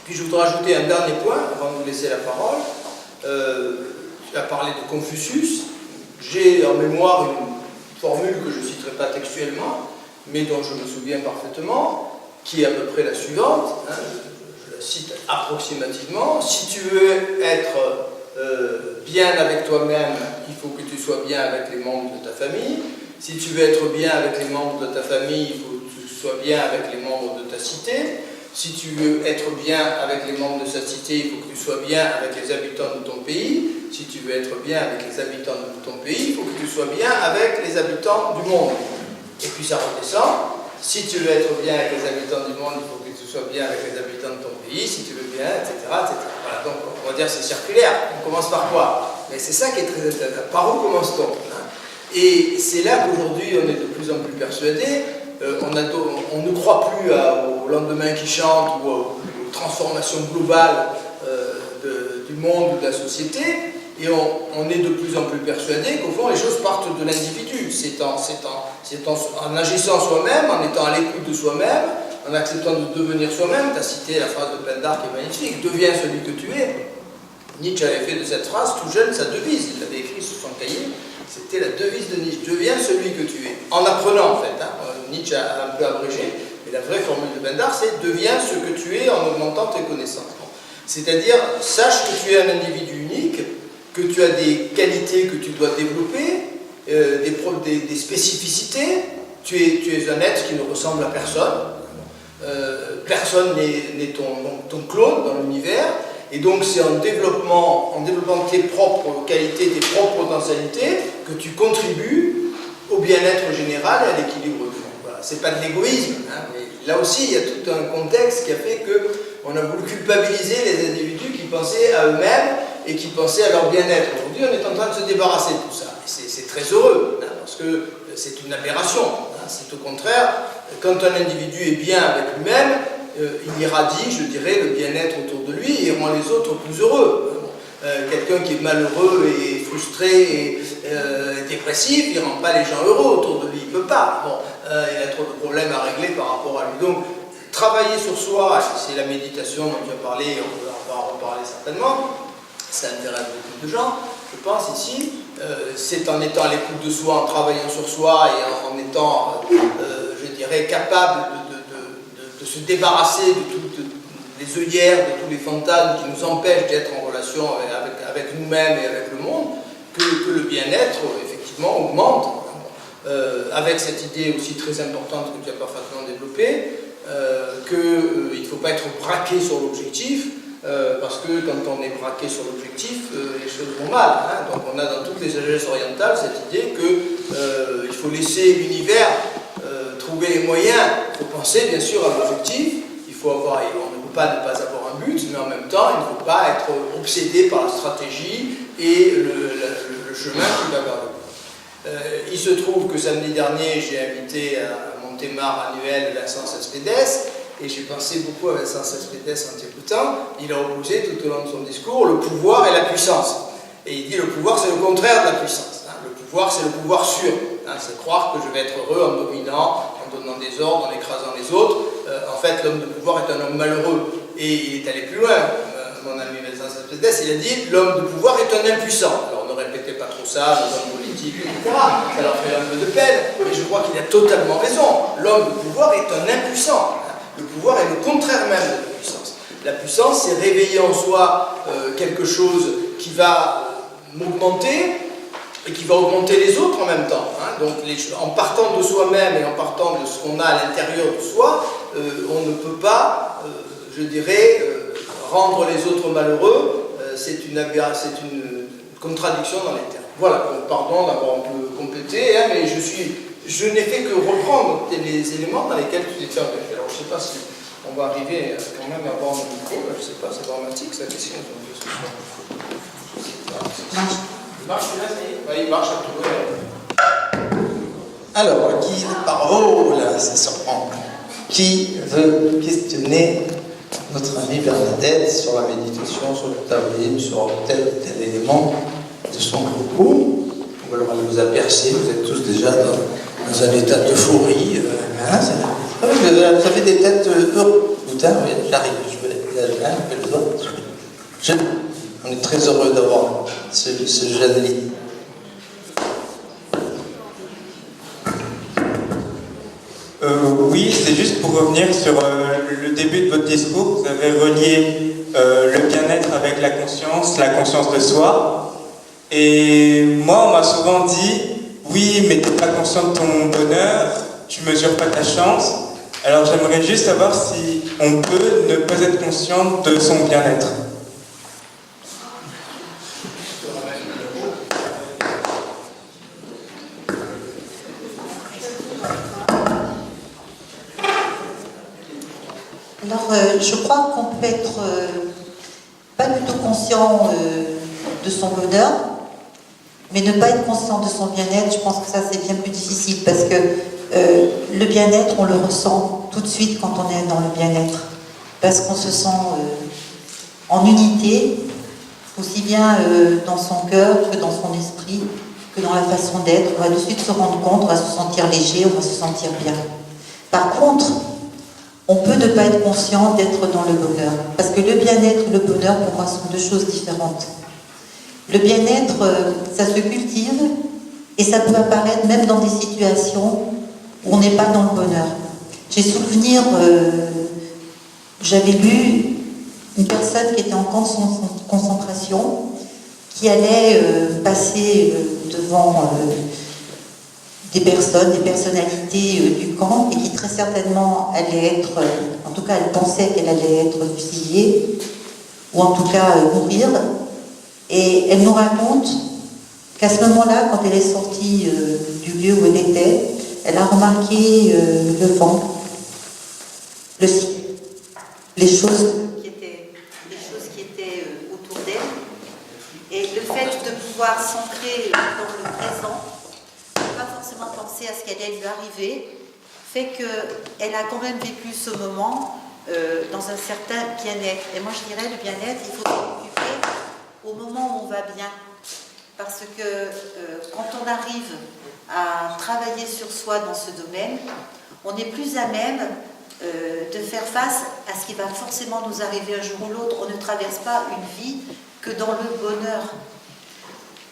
Puis je voudrais ajouter un dernier point, avant de vous laisser la parole. Tu as parlé de Confucius. J'ai en mémoire une formule que je ne citerai pas textuellement, mais dont je me souviens parfaitement, qui est à peu près la suivante, hein, je la cite approximativement: si tu veux être bien avec toi-même, il faut que tu sois bien avec les membres de ta famille. Si tu veux être bien avec les membres de ta famille, il faut que tu sois bien avec les membres de ta cité. Si tu veux être bien avec les membres de sa cité, il faut que tu sois bien avec les habitants de ton pays. Si tu veux être bien avec les habitants de ton pays, il faut que tu sois bien avec les habitants du monde. Et puis ça redescend. Si tu veux être bien avec les habitants du monde, il faut que tu sois bien avec les habitants de ton pays. Si tu veux bien, etc. etc. Voilà, donc on va dire c'est circulaire. On commence par quoi? Mais c'est ça qui est très intéressant. Par où commence-t-on, hein? Et c'est là qu'aujourd'hui on est de plus en plus persuadé. On ne croit plus au lendemain qui chante ou aux transformations globales du monde ou de la société, et on est de plus en plus persuadé qu'au fond les choses partent de l'individu. C'est en agissant soi-même, en étant à l'écoute de soi-même, en acceptant de devenir soi-même. Tu as cité la phrase de Pindar qui est magnifique: deviens celui que tu es. Nietzsche avait fait de cette phrase tout jeune sa devise, il l'avait écrit sur son cahier. C'était la devise de Nietzsche: deviens celui que tu es. En apprenant, en fait. Hein. Nietzsche a un peu abrégé, mais la vraie formule de Pindar, c'est: deviens ce que tu es en augmentant tes connaissances. C'est-à-dire, sache que tu es un individu unique, que tu as des qualités que tu dois développer, des spécificités. Tu es un être qui ne ressemble à personne. Personne n'est ton clone dans l'univers. Et donc c'est en développant tes propres qualités, tes propres potentialités, que tu contribues au bien-être général et à l'équilibre du monde. Voilà. C'est pas de l'égoïsme, hein, mais là aussi il y a tout un contexte qui a fait qu'on a voulu culpabiliser les individus qui pensaient à eux-mêmes et qui pensaient à leur bien-être. Aujourd'hui on est en train de se débarrasser de tout ça. Et c'est très heureux, hein, parce que c'est une aberration. Hein. C'est au contraire, quand un individu est bien avec lui-même, il irradie, je dirais, le bien-être autour de lui et rend les autres plus heureux. Quelqu'un qui est malheureux et frustré et dépressif, il ne rend pas les gens heureux autour de lui, il ne peut pas. Bon, il a trop de problèmes à régler par rapport à lui. Donc, travailler sur soi, c'est la méditation dont tu as parlé, on va en reparler certainement, ça intéresse beaucoup de gens, je pense ici, c'est en étant à l'écoute de soi, en travaillant sur soi et en étant, je dirais, capable de se débarrasser de toutes les œillères, de tous les fantasmes qui nous empêchent d'être en relation avec nous-mêmes et avec le monde, que le bien-être, effectivement, augmente. Avec cette idée aussi très importante que tu as parfaitement développée, qu'il ne faut pas être braqué sur l'objectif, parce que quand on est braqué sur l'objectif, les choses vont mal. Hein. Donc on a dans toutes les sagesses orientales cette idée qu'il faut laisser l'univers trouver les moyens. Il faut penser bien sûr à l'objectif, on ne peut pas ne pas avoir un but, mais en même temps il ne faut pas être obsédé par la stratégie et le chemin qui va vers le but. Il se trouve que samedi dernier j'ai invité à mon thémar annuel Vincent Cespedes, et j'ai pensé beaucoup à Vincent Cespedes en t'écoutant. Il a opposé tout au long de son discours le pouvoir et la puissance. Et il dit le pouvoir c'est le contraire de la puissance. Hein. Le pouvoir c'est le pouvoir sûr. Hein. C'est croire que je vais être heureux en dominant, en donnant des ordres, en écrasant les autres. En fait l'homme de pouvoir est un homme malheureux. Et il est allé plus loin. Mon ami Vincent Cespedes, il a dit l'homme de pouvoir est un impuissant. Alors ne répétez pas trop ça, les hommes politiques, etc. Ça leur fait un peu de peine. Mais je crois qu'il a totalement raison. L'homme de pouvoir est un impuissant. Le pouvoir est le contraire même de la puissance. La puissance, c'est réveiller en soi quelque chose qui va m'augmenter et qui va augmenter les autres en même temps. Hein. Donc, en partant de soi-même et en partant de ce qu'on a à l'intérieur de soi, on ne peut pas, je dirais, rendre les autres malheureux. C'est une contradiction dans les termes. Voilà, donc, pardon d'avoir un peu complété, hein, mais je n'ai fait que reprendre les éléments dans lesquels tu t'es engagé. Alors, je ne sais pas si on va arriver quand même à avoir un micro, je ne sais pas, c'est dramatique sa question. Il marche, là, ça y est. Ouais, il marche à tout. Alors, qui oh là, ça surprend. Qui veut questionner notre amie Bernadette sur la méditation, sur le taoïsme, sur tel ou tel élément de son propos? Ou alors elle vous a percé, vous êtes tous déjà dans un état d'euphorie. Ça fait des têtes heureuses. Putain, oui, j'arrive, je vais le doigt. On est très heureux d'avoir ce jeune lit. Oui, c'est juste pour revenir sur le début de votre discours. Vous avez relié le bien-être avec la conscience de soi. Et moi, on m'a souvent dit, oui, mais tu n'es pas conscient de ton bonheur, tu ne mesures pas ta chance. Alors j'aimerais juste savoir si on peut ne pas être conscient de son bien-être. Alors, je crois qu'on peut être pas du tout conscient de son bonheur, mais ne pas être conscient de son bien-être, je pense que ça c'est bien plus difficile, parce que le bien-être, on le ressent tout de suite quand on est dans le bien-être, parce qu'on se sent en unité, aussi bien dans son cœur que dans son esprit, que dans la façon d'être. On va tout de suite se rendre compte, on va se sentir léger, on va se sentir bien. Par contre, on peut ne pas être conscient d'être dans le bonheur. Parce que le bien-être et le bonheur, pour moi, sont deux choses différentes. Le bien-être, ça se cultive et ça peut apparaître même dans des situations où on n'est pas dans le bonheur. J'ai souvenir, j'avais lu une personne qui était en camp de concentration, qui allait passer devant des personnalités du camp, et qui très certainement allait être, en tout cas elle pensait qu'elle allait être fusillée, ou en tout cas mourir. Et elle nous raconte qu'à ce moment-là, quand elle est sortie du lieu où elle était, elle a remarqué le vent, le ciel, les choses qui étaient autour d'elle. Et le fait de pouvoir s'ancrer dans le présent, pas forcément penser à ce qui allait lui arriver, fait qu'elle a quand même vécu ce moment dans un certain bien-être. Et moi je dirais, le bien-être, il faut s'en occuper au moment où on va bien. Parce que quand on arrive à travailler sur soi dans ce domaine, on est plus à même de faire face à ce qui va forcément nous arriver un jour ou l'autre. On ne traverse pas une vie que dans le bonheur.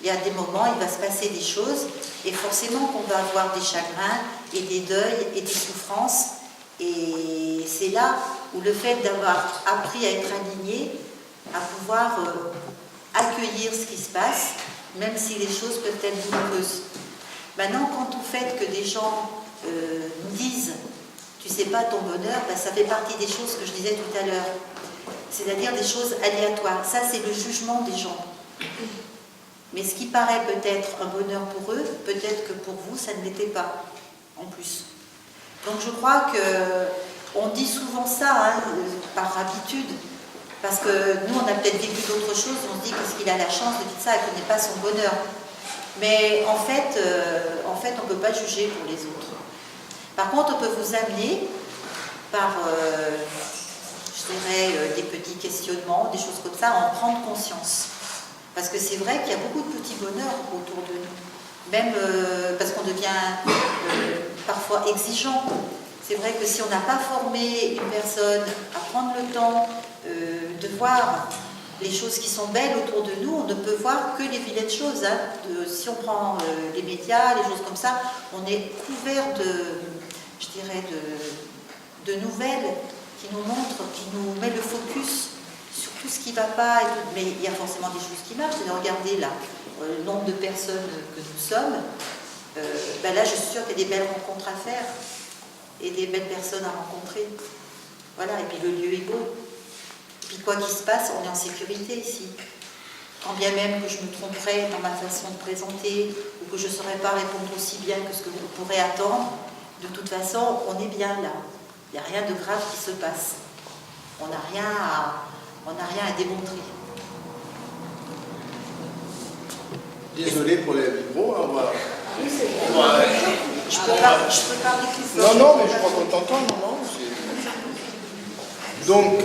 Il y a des moments, il va se passer des choses, et forcément qu'on va avoir des chagrins, et des deuils, et des souffrances. Et c'est là où le fait d'avoir appris à être aligné, à pouvoir accueillir ce qui se passe, même si les choses peuvent être douloureuses. Maintenant, quant au fait que des gens nous disent « tu sais pas ton bonheur », ben, ça fait partie des choses que je disais tout à l'heure. C'est-à-dire des choses aléatoires. Ça, c'est le jugement des gens. Mais ce qui paraît peut-être un bonheur pour eux, peut-être que pour vous, ça ne l'était pas, en plus. Donc je crois qu'on dit souvent ça, hein, par habitude, parce que nous, on a peut-être vécu d'autres choses, on se dit qu'est-ce qu'il a la chance de dire ça, elle ne connaît pas son bonheur. Mais en fait, on ne peut pas juger pour les autres. Par contre, on peut vous amener par, je dirais, des petits questionnements, des choses comme ça, à en prendre conscience. Parce que c'est vrai qu'il y a beaucoup de petits bonheurs autour de nous. Même parce qu'on devient parfois exigeant. C'est vrai que si on n'a pas formé une personne à prendre le temps de voir les choses qui sont belles autour de nous, on ne peut voir que les vilaines choses. Hein. Si on prend les médias, les choses comme ça, on est couvert je dirais, de nouvelles qui nous montrent, qui nous met le focus sur tout ce qui ne va pas. Mais il y a forcément des choses qui marchent. Regardez là, le nombre de personnes que nous sommes. Ben là, je suis sûre qu'il y a des belles rencontres à faire et des belles personnes à rencontrer. Voilà, et puis le lieu est beau. Et puis quoi qu'il se passe, on est en sécurité ici. Quand bien même que je me tromperais dans ma façon de présenter ou que je ne saurais pas répondre aussi bien que ce que vous pourrez attendre, de toute façon, on est bien là. Il n'y a rien de grave qui se passe. On n'a rien à démontrer. Désolé pour les micros, hein, voilà. Oui, c'est vrai. Je peux parler plus fort. Non, mais je crois qu'on t'entend, non. Donc,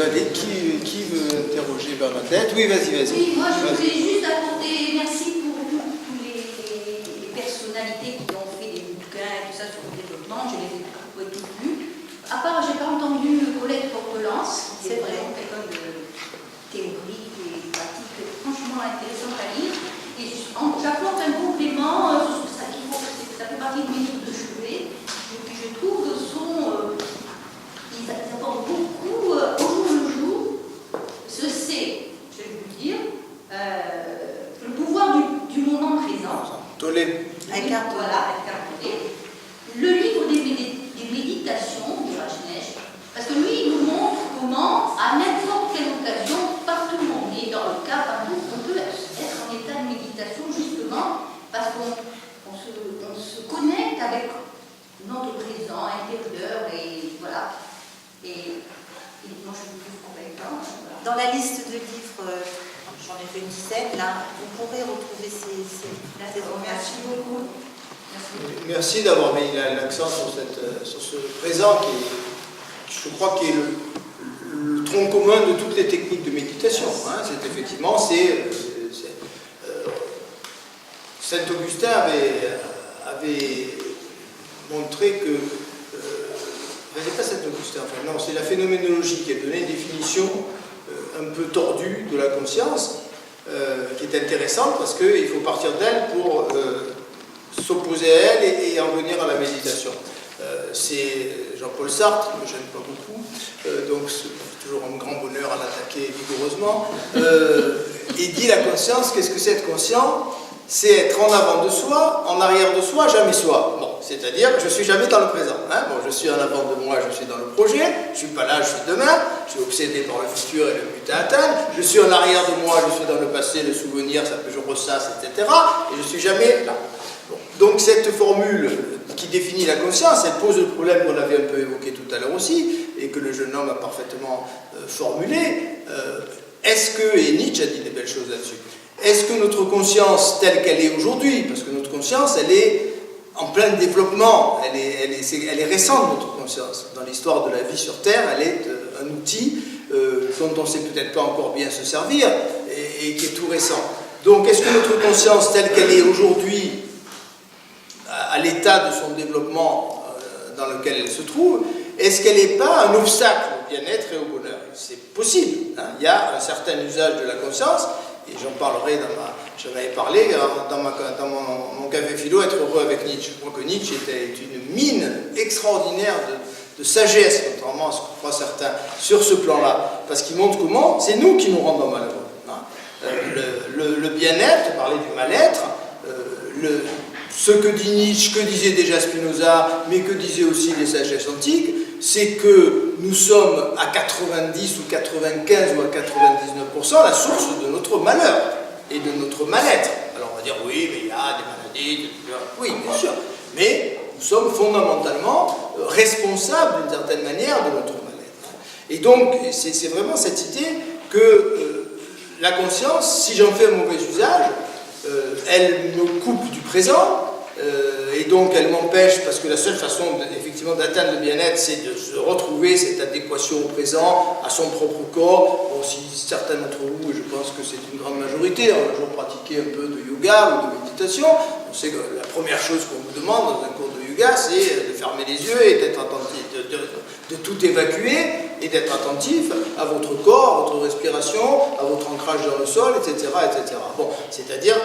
allez, qui veut interroger Bernadette? Oui, vas-y. Oui, moi je voulais juste apporter merci pour toutes les personnalités qui ont fait des bouquins et tout ça sur le développement. Je les ai toutes lues. À part, j'ai pas entendu Colette Portelance, qui est vraiment quelqu'un de théorique et pratique, franchement intéressant à lire. Et j'apporte un complément, ça fait partie de mes livres de chevet. Et puis je trouve que ils apportent beaucoup au jour le jour. Je vais vous dire, le pouvoir du moment présent. Tolé. Incarné. Le livre des méditations de Rajneesh, parce que lui, il nous montre comment, à n'importe quelle occasion, partout où on est, dans le cas, partout, on peut être en état de méditation, justement, parce qu'on se connecte avec notre présent intérieur, et voilà. Et moi, je vous trouve convaincant. Voilà. Dans la liste de livres, j'en ai fait une dizaine, là, vous pourrez retrouver ces livres-là. Merci beaucoup. Merci d'avoir mis l'accent sur ce présent qui, je crois, qui est le tronc commun de toutes les techniques de méditation. Hein. C'est effectivement, Saint Augustin avait montré que, c'est pas Saint Augustin, enfin non, c'est la phénoménologie qui a donné une définition un peu tordue de la conscience, qui est intéressante parce qu'il faut partir d'elle pour s'opposer à elle et en venir à la méditation. C'est Jean-Paul Sartre, que je n'aime pas beaucoup, donc c'est toujours un grand bonheur à l'attaquer vigoureusement. Il dit la conscience, qu'est-ce que c'est être conscient? C'est être en avant de soi, en arrière de soi, jamais soi. Bon, c'est-à-dire, je ne suis jamais dans le présent. Hein. Bon, je suis en avant de moi, je suis dans le projet, je ne suis pas là, je suis demain, je suis obsédé par le futur et le but à atteindre, je suis en arrière de moi, je suis dans le passé, le souvenir, ça peut, je ressasse, etc. Et je ne suis jamais là. Bon. Donc cette formule qui définit la conscience, elle pose le problème qu'on avait un peu évoqué tout à l'heure aussi, et que le jeune homme a parfaitement formulé. Est-ce que, et Nietzsche a dit des belles choses là-dessus, est-ce que notre conscience telle qu'elle est aujourd'hui, parce que notre conscience, elle est en plein développement, elle est récente, notre conscience. Dans l'histoire de la vie sur Terre, elle est un outil dont on ne sait peut-être pas encore bien se servir et qui est tout récent. Donc, est-ce que notre conscience telle qu'elle est aujourd'hui, à l'état de son développement dans lequel elle se trouve, est-ce qu'elle n'est pas un obstacle au bien-être et au bonheur? C'est possible. Hein. Il y a un certain usage de la conscience, et j'en parlerai j'en avais parlé dans mon café philo, être heureux avec Nietzsche. Je crois que Nietzsche était une mine extraordinaire de sagesse, contrairement à ce que croient certains, sur ce plan-là. Parce qu'il montre comment c'est nous qui nous rendons malheureux. Hein. Le bien-être, tu parlais du mal-être, ce que dit Nietzsche, que disait déjà Spinoza, mais que disaient aussi les sagesses antiques, c'est que nous sommes à 90 ou 95 ou à 99% la source de notre malheur et de notre mal-être. Alors on va dire oui, mais il y a des maladies, oui, bien sûr, mais nous sommes fondamentalement responsables d'une certaine manière de notre mal-être. Et donc c'est vraiment cette idée que la conscience, si j'en fais un mauvais usage, elle me coupe du présent, et donc elle m'empêche, parce que la seule façon effectivement d'atteindre le bien-être, c'est de se retrouver cette adéquation au présent, à son propre corps. Bon, si certains d'entre vous, et je pense que c'est une grande majorité, ont un jour pratiqué un peu de yoga ou de méditation, on sait que la première chose qu'on vous demande dans un cours de yoga, c'est de fermer les yeux et d'être attentif, de tout évacuer et d'être attentif à votre corps, à votre respiration, à votre ancrage dans le sol, etc. etc. Bon, c'est-à-dire,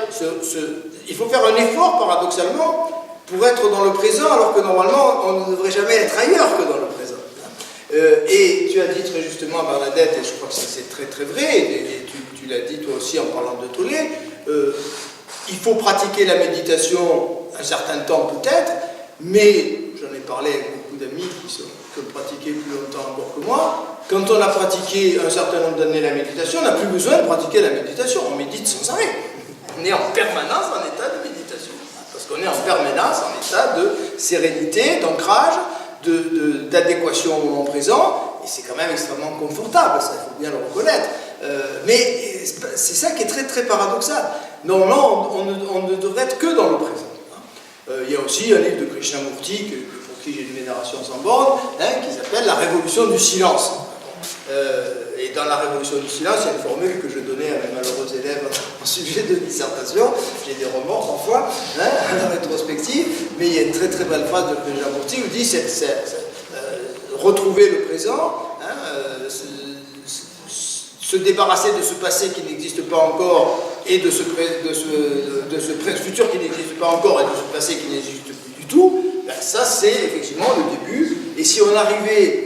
il faut faire un effort, paradoxalement, pour être dans le présent, alors que normalement, on ne devrait jamais être ailleurs que dans le présent. Et tu as dit très justement, Bernadette, et je crois que c'est très très vrai, et tu l'as dit toi aussi en parlant de Tollet, il faut pratiquer la méditation un certain temps peut-être, mais j'en ai parlé avec beaucoup d'amis qui ont pratiqué plus longtemps encore que moi. Quand on a pratiqué un certain nombre d'années la méditation, on n'a plus besoin de pratiquer la méditation, on médite sans arrêt. On est en permanence en état de méditation, parce qu'on est en permanence en état de sérénité, d'ancrage, d'adéquation au moment présent, et c'est quand même extrêmement confortable, ça, il faut bien le reconnaître. Mais c'est ça qui est très très paradoxal. Normalement, on ne devrait être que dans le présent. Il y a aussi un livre de Krishnamurti, pour qui j'ai une vénération sans borne, qui s'appelle La Révolution du silence. Et dans La Révolution du silence, il y a une formule que je donnais à mes malheureux élèves en sujet de dissertation. J'ai des remords parfois, à la rétrospective, mais il y a une très très belle phrase de Krishnamurti où il dit retrouver le présent, se débarrasser de ce passé qui n'existe pas encore et de ce futur qui n'existe pas encore et de ce passé qui n'existe plus du tout, ben ça c'est effectivement le début. Et si on arrivait,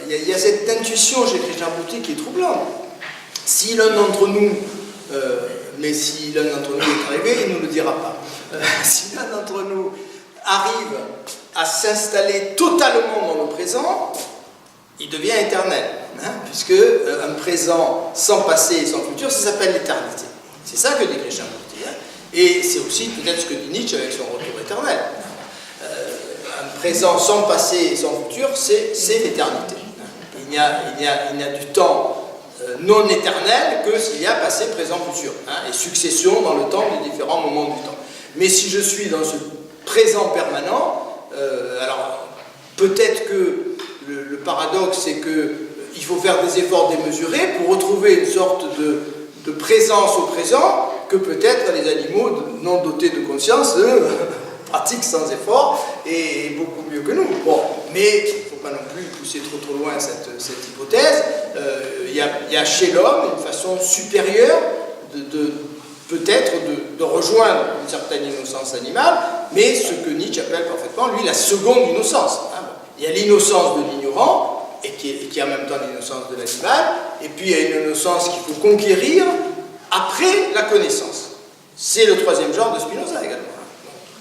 il y a cette intuition chez Krishnamurti qui est troublante. Si l'un d'entre nous, mais si l'un d'entre nous est arrivé, il ne nous le dira pas. Si l'un d'entre nous arrive à s'installer totalement dans le présent, il devient éternel, puisque un présent sans passé et sans futur, ça s'appelle l'éternité. C'est ça que dit Krishnamurti. Et c'est aussi peut-être ce que dit Nietzsche avec son retour éternel. Un présent sans passé et sans futur, c'est l'éternité. Il n'y a du temps non éternel que s'il y a passé, présent, futur, et succession dans le temps des différents moments du temps. Mais si je suis dans ce présent permanent, alors peut-être que le paradoxe, c'est qu'il faut faire des efforts démesurés pour retrouver une sorte de présence au présent que peut-être les animaux non dotés de conscience pratiquent sans effort et beaucoup mieux que nous. Bon, mais il ne faut pas non plus pousser trop loin cette hypothèse. Il y a chez l'homme une façon supérieure peut-être de rejoindre une certaine innocence animale, mais ce que Nietzsche appelle parfaitement, lui, la seconde innocence. Il y a l'innocence de l'ignorant, et qui est en même temps l'innocence de l'animal, et puis il y a une innocence qu'il faut conquérir après la connaissance. C'est le troisième genre de Spinoza également.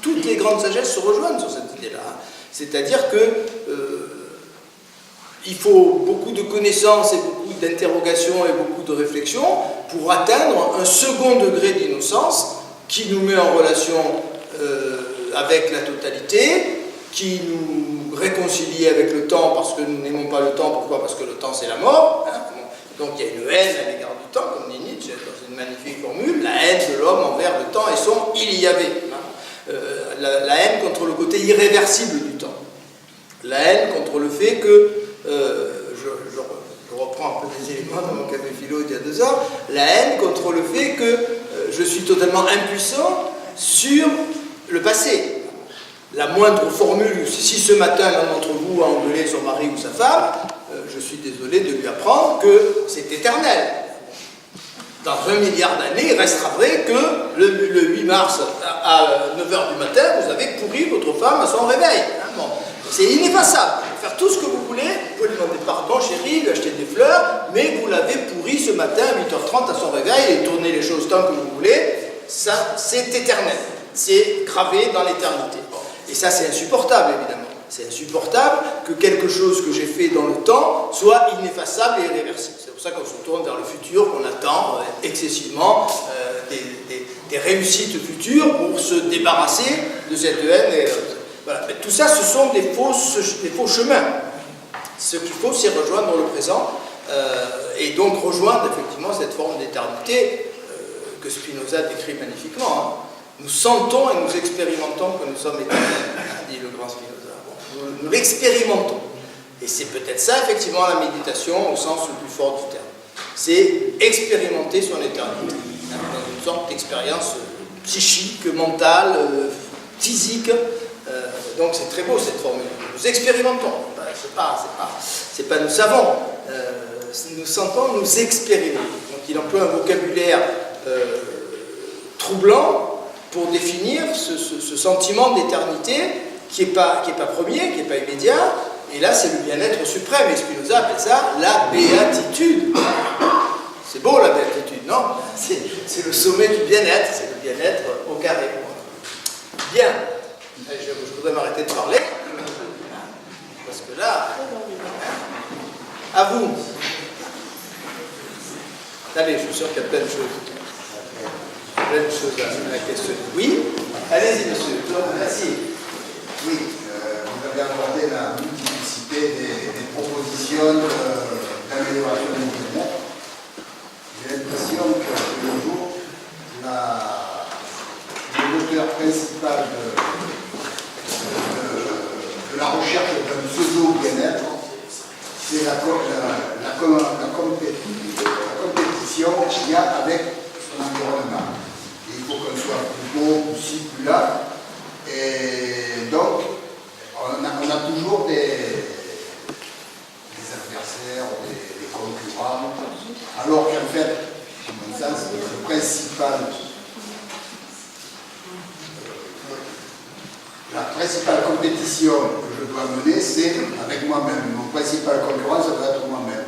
Toutes les grandes sagesses se rejoignent sur cette idée-là. C'est-à-dire que il faut beaucoup de connaissances et beaucoup d'interrogations et beaucoup de réflexions pour atteindre un second degré d'innocence qui nous met en relation avec la totalité, qui nous réconcilie avec le temps parce que nous n'aimons pas le temps. Pourquoi? Parce que le temps c'est la mort. Donc il y a une haine à l'égard du temps, comme dit Nietzsche dans une magnifique formule, la haine de l'homme envers le temps et son il y avait. La haine contre le côté irréversible du temps. La haine contre le fait que, je reprends un peu des éléments dans mon café philo d'il y a 2 ans, la haine contre le fait que je suis totalement impuissant sur le passé. la moindre formule, si ce matin l'un d'entre vous a engueulé son mari ou sa femme, je suis désolé de lui apprendre que c'est éternel. Dans 1 milliard d'années, il restera vrai que le 8 mars à 9h du matin, vous avez pourri votre femme à son réveil. Hein, bon. C'est ineffaçable. Vous pouvez faire tout ce que vous voulez, vous pouvez lui demander pardon, chérie, lui acheter des fleurs, mais vous l'avez pourri ce matin à 8h30 à son réveil et tourner les choses tant que vous voulez. Ça, c'est éternel. C'est gravé dans l'éternité. Bon. Et ça, c'est insupportable, évidemment. C'est insupportable que quelque chose que j'ai fait dans le temps soit ineffaçable et irréversible. C'est pour ça qu'on se tourne vers le futur, qu'on attend excessivement des réussites futures pour se débarrasser de cette haine. Et, voilà. Mais tout ça, ce sont des faux chemins. Ce qu'il faut, c'est rejoindre le présent et donc rejoindre effectivement cette forme d'éternité que Spinoza décrit magnifiquement. Hein. Nous sentons et nous expérimentons que nous sommes éternels, dit le grand Spinoza. Nous l'expérimentons. Et c'est peut-être ça, effectivement, la méditation au sens le plus fort du terme. C'est expérimenter son éternité, hein, dans une sorte d'expérience psychique, mentale, physique. Donc c'est très beau cette formule. Nous expérimentons. C'est pas nous savons. Nous sentons, nous expérimentons. Donc il emploie un vocabulaire troublant pour définir ce sentiment d'éternité qui n'est pas premier, qui n'est pas immédiat, et là c'est le bien-être suprême, et Spinoza appelle ça la béatitude. C'est beau la béatitude, non? C'est le sommet du bien-être, c'est le bien-être au carré. Bien, je voudrais m'arrêter de parler, parce que là, à vous. Allez, je suis sûr qu'il y a plein de choses. Plein de choses à questionner. Oui? Allez-y, monsieur. Merci. Oui, vous avez abordé la multiplicité des propositions d'amélioration du bien-être. J'ai l'impression que le jour, le moteur principal de la recherche d'un pseudo-bien-être, c'est la compétition qu'il y a avec son environnement. Il faut qu'on soit plus beau, plus ci, plus là. Et donc, on a toujours des adversaires, des concurrents, alors qu'en fait, à mon sens, la principale compétition que je dois mener, c'est avec moi-même. Mon principal concurrent, ça doit être moi-même.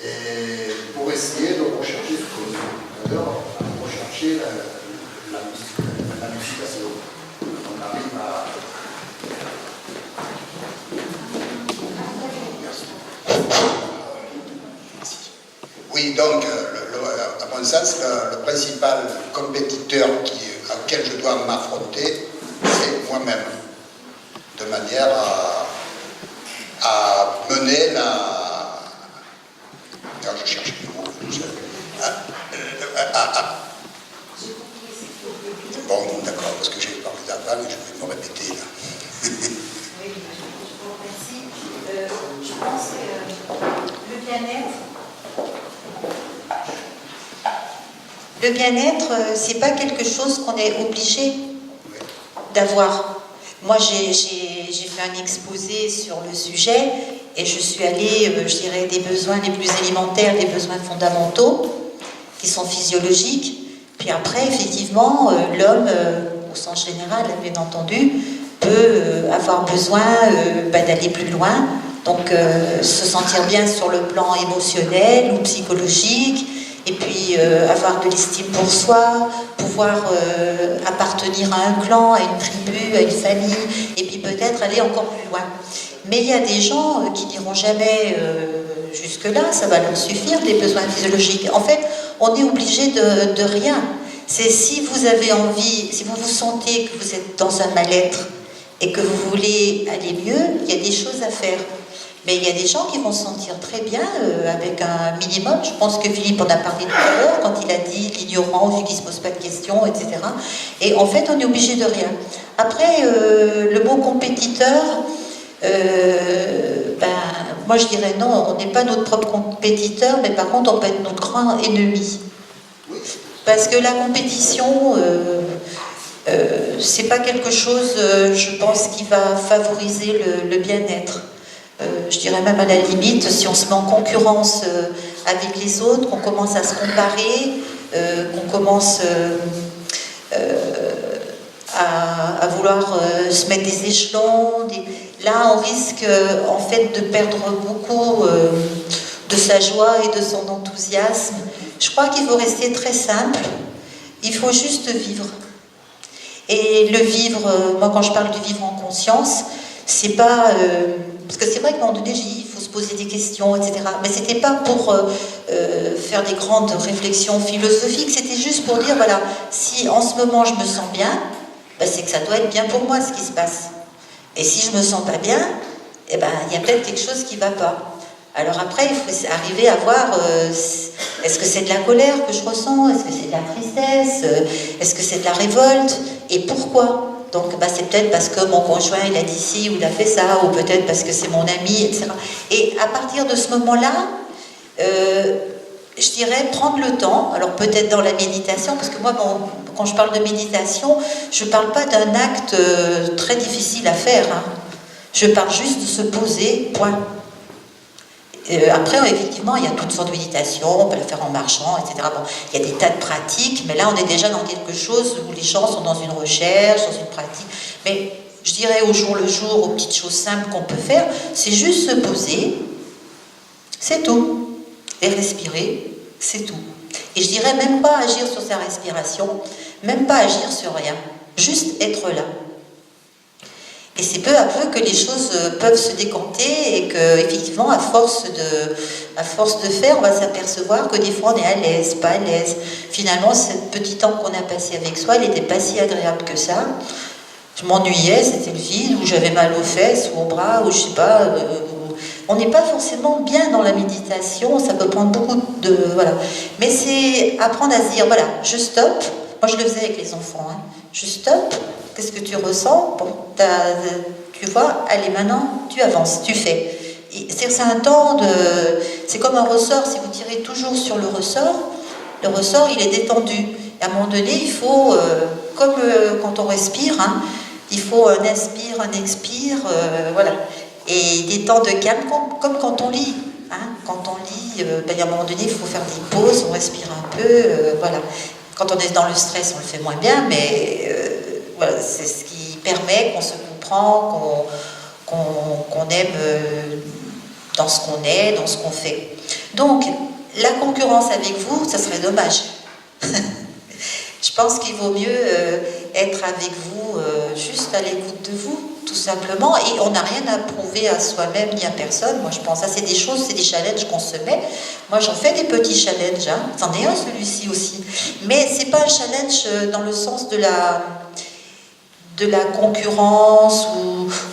Et pour essayer de rechercher ce qu'on dit tout à l'heure, rechercher la musculation. On arrive à... Oui, donc, à mon sens, le principal compétiteur auquel je dois m'affronter, c'est moi-même, de manière à mener la... Alors, je cherche le mot. Bon, d'accord, parce que j'ai parlé d'avant et je vais me répéter là. Oui, je vous remercie. Je pense que le bien-être. Le bien-être, c'est pas quelque chose qu'on est obligé d'avoir. Moi, j'ai fait un exposé sur le sujet et je suis allée, je dirais, des besoins les plus élémentaires, des besoins fondamentaux, qui sont physiologiques. Puis après, effectivement, l'homme, au sens général, bien entendu, peut avoir besoin d'aller plus loin, donc se sentir bien sur le plan émotionnel ou psychologique, et puis avoir de l'estime pour soi, pouvoir appartenir à un clan, à une tribu, à une famille, et puis peut-être aller encore plus loin. Mais il y a des gens qui n'iront jamais jusque-là, ça va leur suffire, les besoins physiologiques. En fait, on est obligé de rien. C'est si vous avez envie, si vous vous sentez que vous êtes dans un mal-être et que vous voulez aller mieux, il y a des choses à faire. Mais il y a des gens qui vont se sentir très bien avec un minimum. Je pense que Philippe en a parlé tout à l'heure quand il a dit l'ignorant, celui qui ne se pose pas de questions, etc. Et en fait, on est obligé de rien. Après, le mot compétiteur, moi je dirais non, on n'est pas notre propre compétiteur, mais par contre on peut être notre grand ennemi. Parce que la compétition, C'est pas quelque chose, je pense, qui va favoriser le bien-être. Je dirais même à la limite, si on se met en concurrence avec les autres, qu'on commence à se comparer, qu'on commence à vouloir se mettre des échelons, là on risque en fait de perdre beaucoup de sa joie et de son enthousiasme. Je crois qu'il faut rester très simple, il faut juste vivre. Et le vivre, moi quand je parle de vivre en conscience, c'est pas... parce que c'est vrai qu'à un moment donné, j'ai dit, il faut se poser des questions, etc. Mais c'était pas pour faire des grandes réflexions philosophiques, c'était juste pour dire, voilà, si en ce moment je me sens bien, ben, c'est que ça doit être bien pour moi ce qui se passe. Et si je me sens pas bien, eh ben, il y a peut-être quelque chose qui va pas. Alors après, il faut arriver à voir, est-ce que c'est de la colère que je ressens? Est-ce que c'est de la tristesse? Est-ce que c'est de la révolte? Et pourquoi? Donc bah, c'est peut-être parce que mon conjoint il a dit ci ou il a fait ça, ou peut-être parce que c'est mon ami, etc. Et à partir de ce moment-là, je dirais prendre le temps, alors peut-être dans la méditation, parce que moi quand je parle de méditation, je ne parle pas d'un acte très difficile à faire, hein. Je parle juste de se poser, point. Après, effectivement, il y a toutes sortes de méditations, on peut le faire en marchant, etc. Bon, il y a des tas de pratiques, mais là, on est déjà dans quelque chose où les gens sont dans une recherche, dans une pratique. Mais je dirais au jour le jour, aux petites choses simples qu'on peut faire, c'est juste se poser, c'est tout. Et respirer, c'est tout. Et je dirais même pas agir sur sa respiration, même pas agir sur rien, juste être là. Et c'est peu à peu que les choses peuvent se décanter et que, effectivement, à force de faire, on va s'apercevoir que des fois on est à l'aise, pas à l'aise. Finalement, ce petit temps qu'on a passé avec soi, il n'était pas si agréable que ça. Je m'ennuyais, c'était le vide, ou j'avais mal aux fesses ou aux bras, ou je sais pas. On n'est pas forcément bien dans la méditation, ça peut prendre beaucoup de... Voilà. Mais c'est apprendre à se dire, voilà, je stoppe. Moi, je le faisais avec les enfants, hein. Je stoppe. Qu'est-ce que tu ressens? Bon, tu vois, allez, maintenant, tu avances, tu fais. C'est un temps de... C'est comme un ressort, si vous tirez toujours sur le ressort, il est détendu. Et à un moment donné, il faut, comme quand on respire, hein, il faut un inspire, un expire, voilà. Et des temps de calme, comme quand on lit. Hein. Quand on lit, ben, à un moment donné, il faut faire des pauses, on respire un peu, voilà. Quand on est dans le stress, on le fait moins bien, mais... Voilà, c'est ce qui permet qu'on se comprend, qu'on aime dans ce qu'on est, dans ce qu'on fait. Donc, la concurrence avec vous, ça serait dommage. Je pense qu'il vaut mieux être avec vous, juste à l'écoute de vous, tout simplement. Et on n'a rien à prouver à soi-même ni à personne. Moi, je pense que ça, c'est des choses, c'est des challenges qu'on se met. Moi, j'en fais des petits challenges. Hein. C'en est un, celui-ci aussi. Mais c'est pas un challenge dans le sens de la concurrence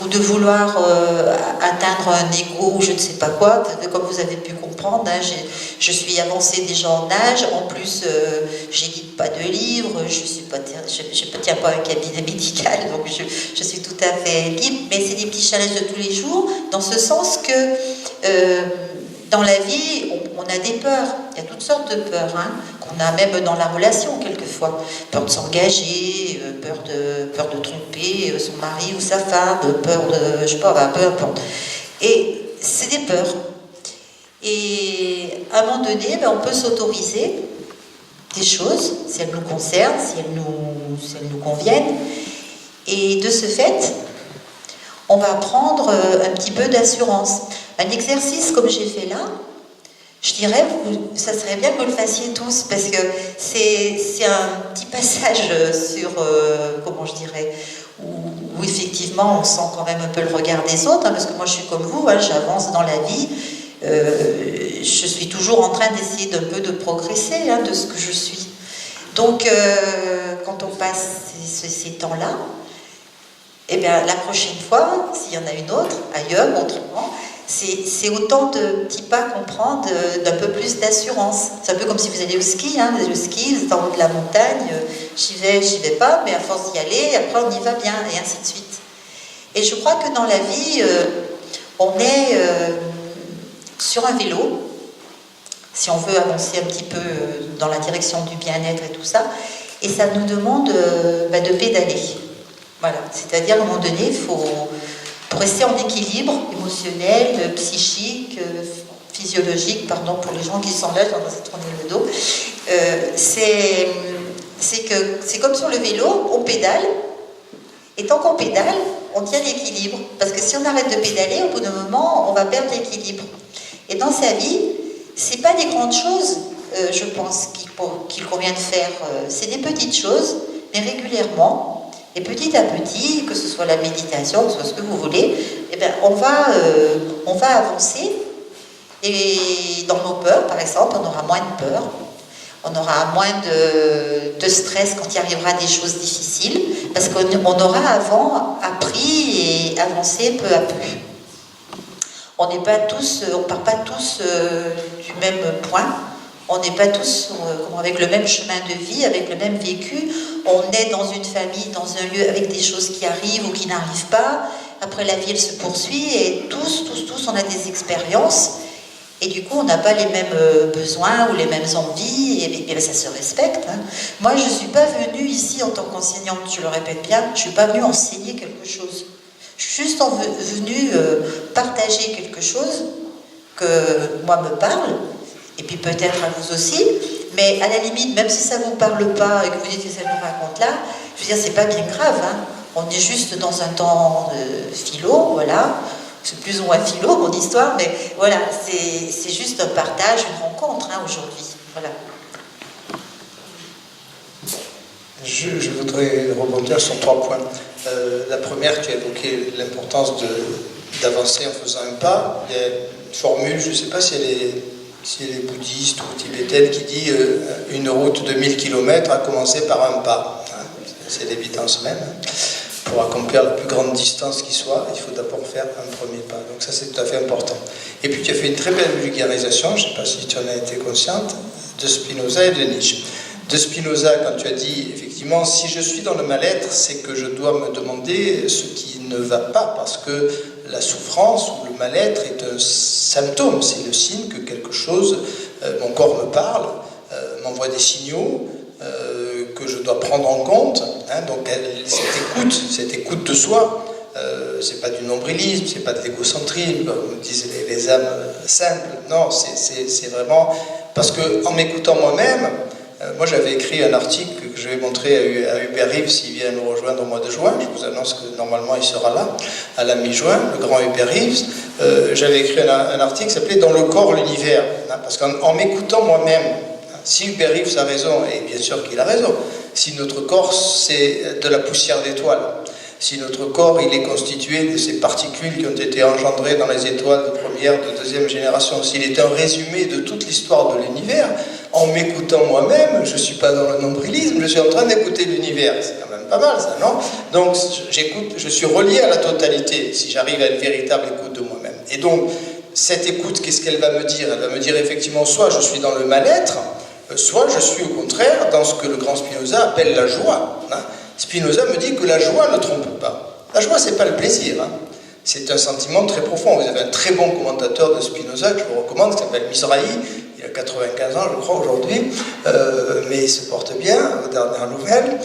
ou de vouloir atteindre un ego ou je ne sais pas quoi. Comme vous avez pu comprendre, hein, je suis avancée déjà en âge, en plus j'édite pas de livres, je tiens pas un cabinet médical, donc je suis tout à fait libre, mais c'est des petits challenges de tous les jours, dans ce sens que dans la vie, on a des peurs, il y a toutes sortes de peurs, hein, qu'on a même dans la relation quelquefois. Peur de s'engager, peur de tromper son mari ou sa femme, peur de, je sais pas, peu importe. Et c'est des peurs. Et à un moment donné, ben, on peut s'autoriser des choses, si elles nous concernent, si elles nous conviennent. Et de ce fait, on va prendre un petit peu d'assurance. Un exercice comme j'ai fait là, je dirais, ça serait bien que vous le fassiez tous, parce que c'est un petit passage sur, comment je dirais, où effectivement on sent quand même un peu le regard des autres, hein, parce que moi je suis comme vous, hein, j'avance dans la vie, je suis toujours en train d'essayer d'un peu de progresser, hein, de ce que je suis. Donc, quand on passe ces temps-là, eh bien, la prochaine fois, s'il y en a une autre, ailleurs, autrement, c'est autant de petits pas qu'on prend d'un peu plus d'assurance. C'est un peu comme si vous allez au ski, hein, le ski, vous êtes en haut de la montagne, j'y vais pas, mais à force d'y aller, après on y va bien, et ainsi de suite. Et je crois que dans la vie, on est sur un vélo, si on veut avancer un petit peu dans la direction du bien-être et tout ça, et ça nous demande de pédaler. Voilà, c'est-à-dire à un moment donné, il faut, pour rester en équilibre émotionnel, psychique, physiologique, pardon, pour les gens qui sont là, j'en ai tourné le dos, c'est comme sur le vélo, on pédale, et tant qu'on pédale, on tient l'équilibre. Parce que si on arrête de pédaler, au bout d'un moment, on va perdre l'équilibre. Et dans sa vie, c'est pas des grandes choses, je pense, qu'il convient de faire. C'est des petites choses, mais régulièrement, et petit à petit, que ce soit la méditation, que ce soit ce que vous voulez, eh bien, on va avancer. Et dans nos peurs, par exemple, on aura moins de peur. On aura moins de stress quand il arrivera des choses difficiles, parce qu'on aura avant appris et avancé peu à peu. On part pas tous du même point. On n'est pas tous avec le même chemin de vie, avec le même vécu. On est dans une famille, dans un lieu avec des choses qui arrivent ou qui n'arrivent pas. Après, la vie, elle se poursuit et tous, on a des expériences. Et du coup, on n'a pas les mêmes besoins ou les mêmes envies, et ça se respecte. Hein. Moi, je ne suis pas venue ici en tant qu'enseignante, je le répète bien, je ne suis pas venue enseigner quelque chose. Je suis juste venue partager quelque chose que moi me parle, et puis peut-être à vous aussi, mais à la limite, même si ça ne vous parle pas et que vous dites que ça nous raconte là, je veux dire, c'est pas bien grave. Hein. On est juste dans un temps de philo, voilà. C'est plus ou moins philo, mon histoire, mais voilà, c'est juste un partage, une rencontre aujourd'hui. Voilà. Je voudrais rebondir sur 3 points. La première, tu as évoqué l'importance d'avancer en faisant un pas. Il y a une formule, je ne sais pas si elle est bouddhiste ou tibétaine, qui dit une route de 1000 km a commencé par un pas. C'est l'évidence même. Pour accomplir la plus grande distance qui soit, il faut d'abord faire un premier pas. Donc ça, c'est tout à fait important. Et puis, tu as fait une très belle vulgarisation, je ne sais pas si tu en as été consciente, de Spinoza et de Nietzsche. De Spinoza, quand tu as dit, effectivement, si je suis dans le mal-être, c'est que je dois me demander ce qui ne va pas, parce que la souffrance ou le mal-être est un symptôme, c'est le signe que quelque chose, mon corps me parle, m'envoie des signaux, que je dois prendre en compte, hein, donc cette écoute de soi, c'est pas du nombrilisme, c'est pas de l'égocentrisme, comme disent les âmes simples, non, c'est vraiment, parce que en m'écoutant moi-même, moi j'avais écrit un article que je vais montrer à Hubert Reeves s'il vient nous rejoindre au mois de juin, je vous annonce que normalement il sera là, à la mi-juin, le grand Hubert Reeves, j'avais écrit un article qui s'appelait « Dans le corps, l'univers hein, », parce qu'en m'écoutant moi-même, si Hubert Reeves a raison, et bien sûr qu'il a raison, si notre corps c'est de la poussière d'étoiles, si notre corps il est constitué de ces particules qui ont été engendrées dans les étoiles de première, de deuxième génération, s'il est un résumé de toute l'histoire de l'univers, en m'écoutant moi-même, je ne suis pas dans le nombrilisme, je suis en train d'écouter l'univers, c'est quand même pas mal ça, non? Donc je suis relié à la totalité, si j'arrive à une véritable écoute de moi-même. Et donc, cette écoute, qu'est-ce qu'elle va me dire? Elle va me dire effectivement, soit je suis dans le mal-être, soit je suis au contraire dans ce que le grand Spinoza appelle la joie. Hein. Spinoza me dit que la joie ne trompe pas. La joie, c'est pas le plaisir. Hein. C'est un sentiment très profond. Vous avez un très bon commentateur de Spinoza que je vous recommande, qui s'appelle Mizrahi. Il a 95 ans, je crois, aujourd'hui, mais il se porte bien, aux dernières nouvelles,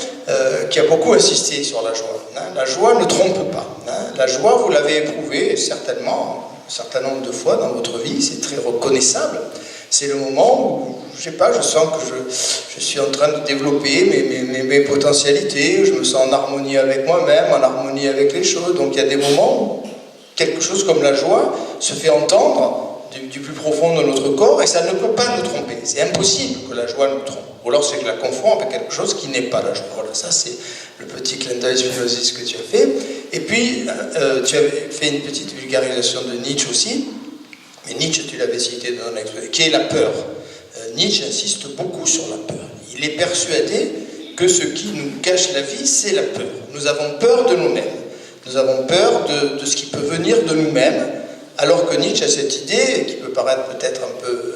qui a beaucoup insisté sur la joie. Hein. La joie ne trompe pas. Hein. La joie, vous l'avez éprouvée certainement un certain nombre de fois dans votre vie, c'est très reconnaissable. C'est le moment où, je sais pas, je sens que je suis en train de développer mes potentialités, je me sens en harmonie avec moi-même, en harmonie avec les choses. Donc il y a des moments où quelque chose comme la joie se fait entendre du plus profond de notre corps et ça ne peut pas nous tromper. C'est impossible que la joie nous trompe. Ou alors c'est que je la confonds avec quelque chose qui n'est pas la joie. Voilà, ça c'est le petit clin d'œil spinoziste que tu as fait. Et puis, tu avais fait une petite vulgarisation de Nietzsche aussi. Mais Nietzsche, tu l'avais cité dans l'exposé, qui est la peur. Nietzsche insiste beaucoup sur la peur. Il est persuadé que ce qui nous cache la vie, c'est la peur. Nous avons peur de nous-mêmes. Nous avons peur de ce qui peut venir de nous-mêmes, alors que Nietzsche a cette idée, qui peut paraître peut-être un peu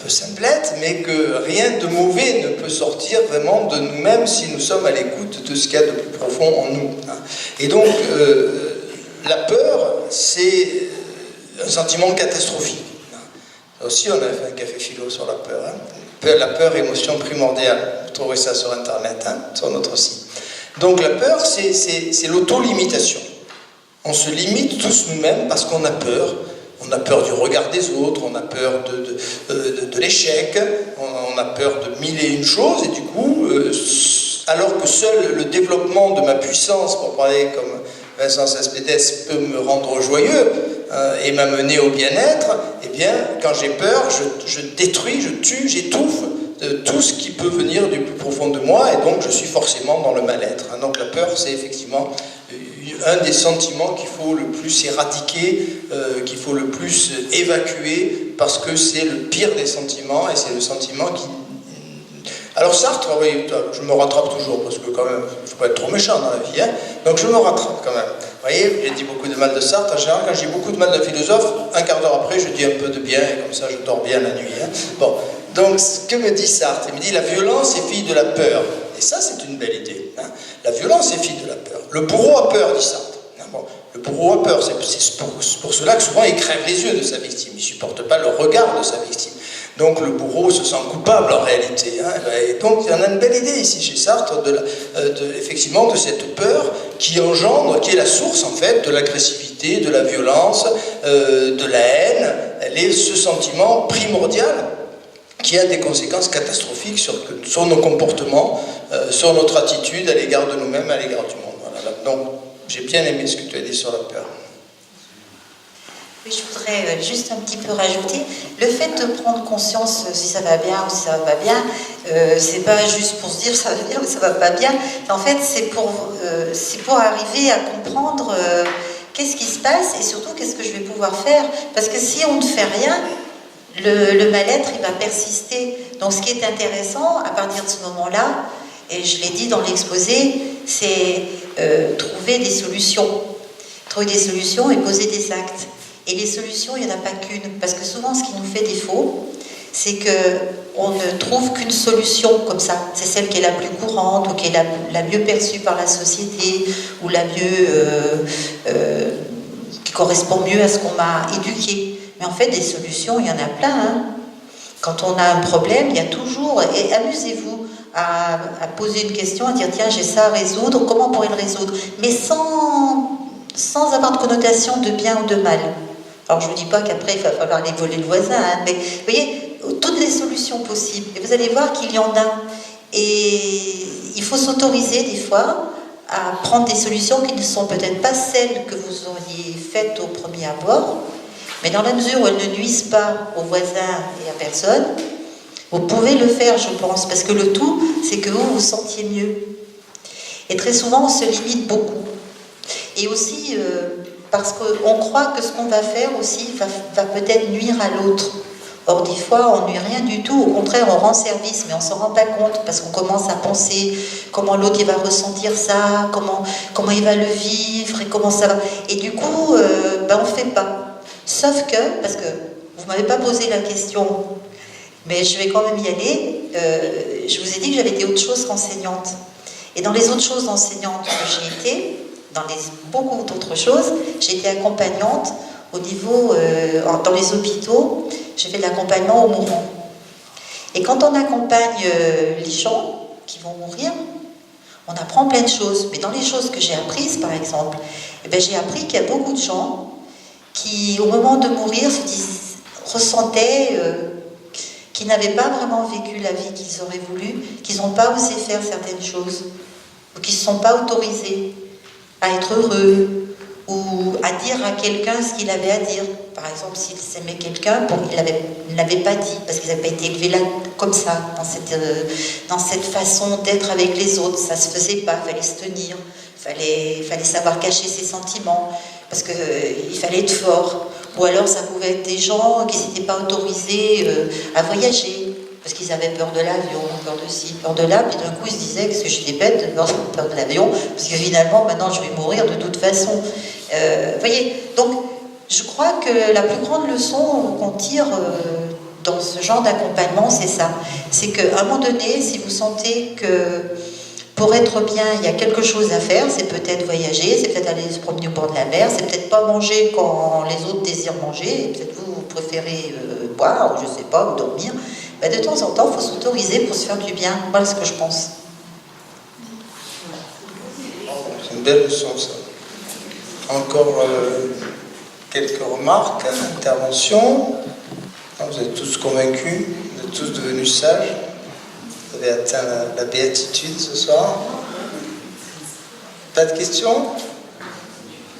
simplette, mais que rien de mauvais ne peut sortir vraiment de nous-mêmes si nous sommes à l'écoute de ce qu'il y a de plus profond en nous. Et donc, la peur, c'est un sentiment catastrophique. Aussi, on a fait un café philo sur la peur. La peur, émotion primordiale. Vous trouverez ça sur Internet, hein, sur notre site. Donc la peur, c'est l'auto-limitation. On se limite tous nous-mêmes parce qu'on a peur. On a peur du regard des autres, on a peur de l'échec, on a peur de mille et une choses, et du coup, alors que seul le développement de ma puissance, pour parler comme Vincent Cespedes, peut me rendre joyeux et m'amener au bien-être, eh bien, quand j'ai peur, je détruis, je tue, j'étouffe tout ce qui peut venir du plus profond de moi, et donc je suis forcément dans le mal-être. Donc la peur, c'est effectivement un des sentiments qu'il faut le plus éradiquer, qu'il faut le plus évacuer, parce que c'est le pire des sentiments, et c'est le sentiment qui... Alors Sartre, oui, je me rattrape toujours, parce que quand même, il ne faut pas être trop méchant dans la vie, hein, donc je me rattrape quand même. Vous voyez, j'ai dit beaucoup de mal de Sartre, en général, quand j'ai beaucoup de mal d'un philosophe, un quart d'heure après, je dis un peu de bien, et comme ça, je dors bien la nuit. Hein. Bon, donc, que me dit Sartre? Il me dit, la violence est fille de la peur. Et ça, c'est une belle idée. Hein. La violence est fille de la peur. Le bourreau a peur, dit Sartre. Bon, le bourreau a peur, c'est pour cela que souvent il crève les yeux de sa victime, il ne supporte pas le regard de sa victime. Donc le bourreau se sent coupable en réalité. Hein, et donc il y en a une belle idée ici chez Sartre, effectivement, de cette peur qui engendre, qui est la source en fait de l'agressivité, de la violence, de la haine. Elle est ce sentiment primordial qui a des conséquences catastrophiques sur nos comportements, sur notre attitude à l'égard de nous-mêmes, à l'égard du monde. Voilà. Donc, j'ai bien aimé ce que tu as dit sur la peur. Oui, je voudrais juste un petit peu rajouter, le fait de prendre conscience si ça va bien ou si ça va pas bien, c'est pas juste pour se dire ça va bien ou ça va pas bien, en fait c'est pour arriver à comprendre qu'est-ce qui se passe et surtout qu'est-ce que je vais pouvoir faire, parce que si on ne fait rien, le mal-être il va persister. Donc ce qui est intéressant à partir de ce moment-là, et je l'ai dit dans l'exposé, c'est trouver des solutions. Trouver des solutions et poser des actes. Et les solutions, il n'y en a pas qu'une. Parce que souvent, ce qui nous fait défaut, c'est qu'on ne trouve qu'une solution comme ça. C'est celle qui est la plus courante, ou qui est la mieux perçue par la société, ou la mieux... qui correspond mieux à ce qu'on m'a éduqué. Mais en fait, des solutions, il y en a plein. Hein. Quand on a un problème, il y a toujours... Et amusez-vous à poser une question, à dire tiens, j'ai ça à résoudre, comment on pourrait le résoudre? Mais sans avoir de connotation de bien ou de mal. Alors je ne vous dis pas qu'après il va falloir aller voler le voisin, hein, mais vous voyez, toutes les solutions possibles. Et vous allez voir qu'il y en a. Et il faut s'autoriser des fois à prendre des solutions qui ne sont peut-être pas celles que vous auriez faites au premier abord, mais dans la mesure où elles ne nuisent pas aux voisins et à personne, vous pouvez le faire, je pense, parce que le tout, c'est que vous vous sentiez mieux. Et très souvent, on se limite beaucoup. Et aussi, parce qu'on croit que ce qu'on va faire aussi va peut-être nuire à l'autre. Or, des fois, on ne nuit rien du tout. Au contraire, on rend service, mais on ne s'en rend pas compte, parce qu'on commence à penser comment l'autre il va ressentir ça, comment il va le vivre, et comment ça va... Et du coup, on ne fait pas. Sauf que, parce que vous ne m'avez pas posé la question... Mais je vais quand même y aller. Je vous ai dit que j'avais été autre chose qu'enseignante. Et dans les autres choses enseignantes que j'ai été, dans beaucoup d'autres choses, j'ai été accompagnante au niveau, dans les hôpitaux, j'ai fait de l'accompagnement aux mourants. Et quand on accompagne les gens qui vont mourir, on apprend plein de choses. Mais dans les choses que j'ai apprises, par exemple, j'ai appris qu'il y a beaucoup de gens qui, au moment de mourir, ressentaient... qui n'avaient pas vraiment vécu la vie qu'ils auraient voulu, qu'ils n'ont pas osé faire certaines choses, ou qui ne se sont pas autorisés à être heureux, ou à dire à quelqu'un ce qu'il avait à dire. Par exemple, s'ils aimaient quelqu'un, ils ne l'avaient pas dit, parce qu'ils n'avaient pas été élevés là, comme ça, dans cette façon d'être avec les autres. Ça ne se faisait pas, il fallait se tenir, il fallait savoir cacher ses sentiments, parce qu'il fallait être fort. Ou alors ça pouvait être des gens qui n'étaient pas autorisés à voyager, parce qu'ils avaient peur de l'avion, peur de ci, peur de là, puis d'un coup ils se disaient que j'étais bête, peur de l'avion, parce que finalement maintenant je vais mourir de toute façon. Voyez, donc je crois que la plus grande leçon qu'on tire dans ce genre d'accompagnement, c'est ça. C'est qu'à un moment donné, si vous sentez que pour être bien, il y a quelque chose à faire, c'est peut-être voyager, c'est peut-être aller se promener au bord de la mer, c'est peut-être pas manger quand les autres désirent manger, et peut-être vous préférez boire, ou je sais pas, ou dormir, de temps en temps, il faut s'autoriser pour se faire du bien. Voilà ce que je pense. C'est une belle leçon, ça. Encore quelques remarques, interventions. Vous êtes tous convaincus, vous êtes tous devenus sages. Vous avez atteint la béatitude ce soir. Pas de questions?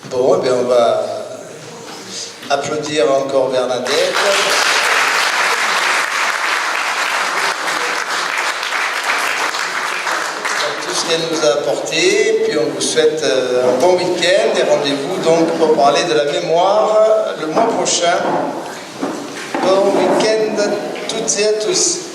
Bon, eh bien, on va applaudir encore Bernadette. Tout ce qu'elle nous a apporté, puis on vous souhaite un bon week-end et rendez-vous donc pour parler de la mémoire le mois prochain. Bon week-end à toutes et à tous.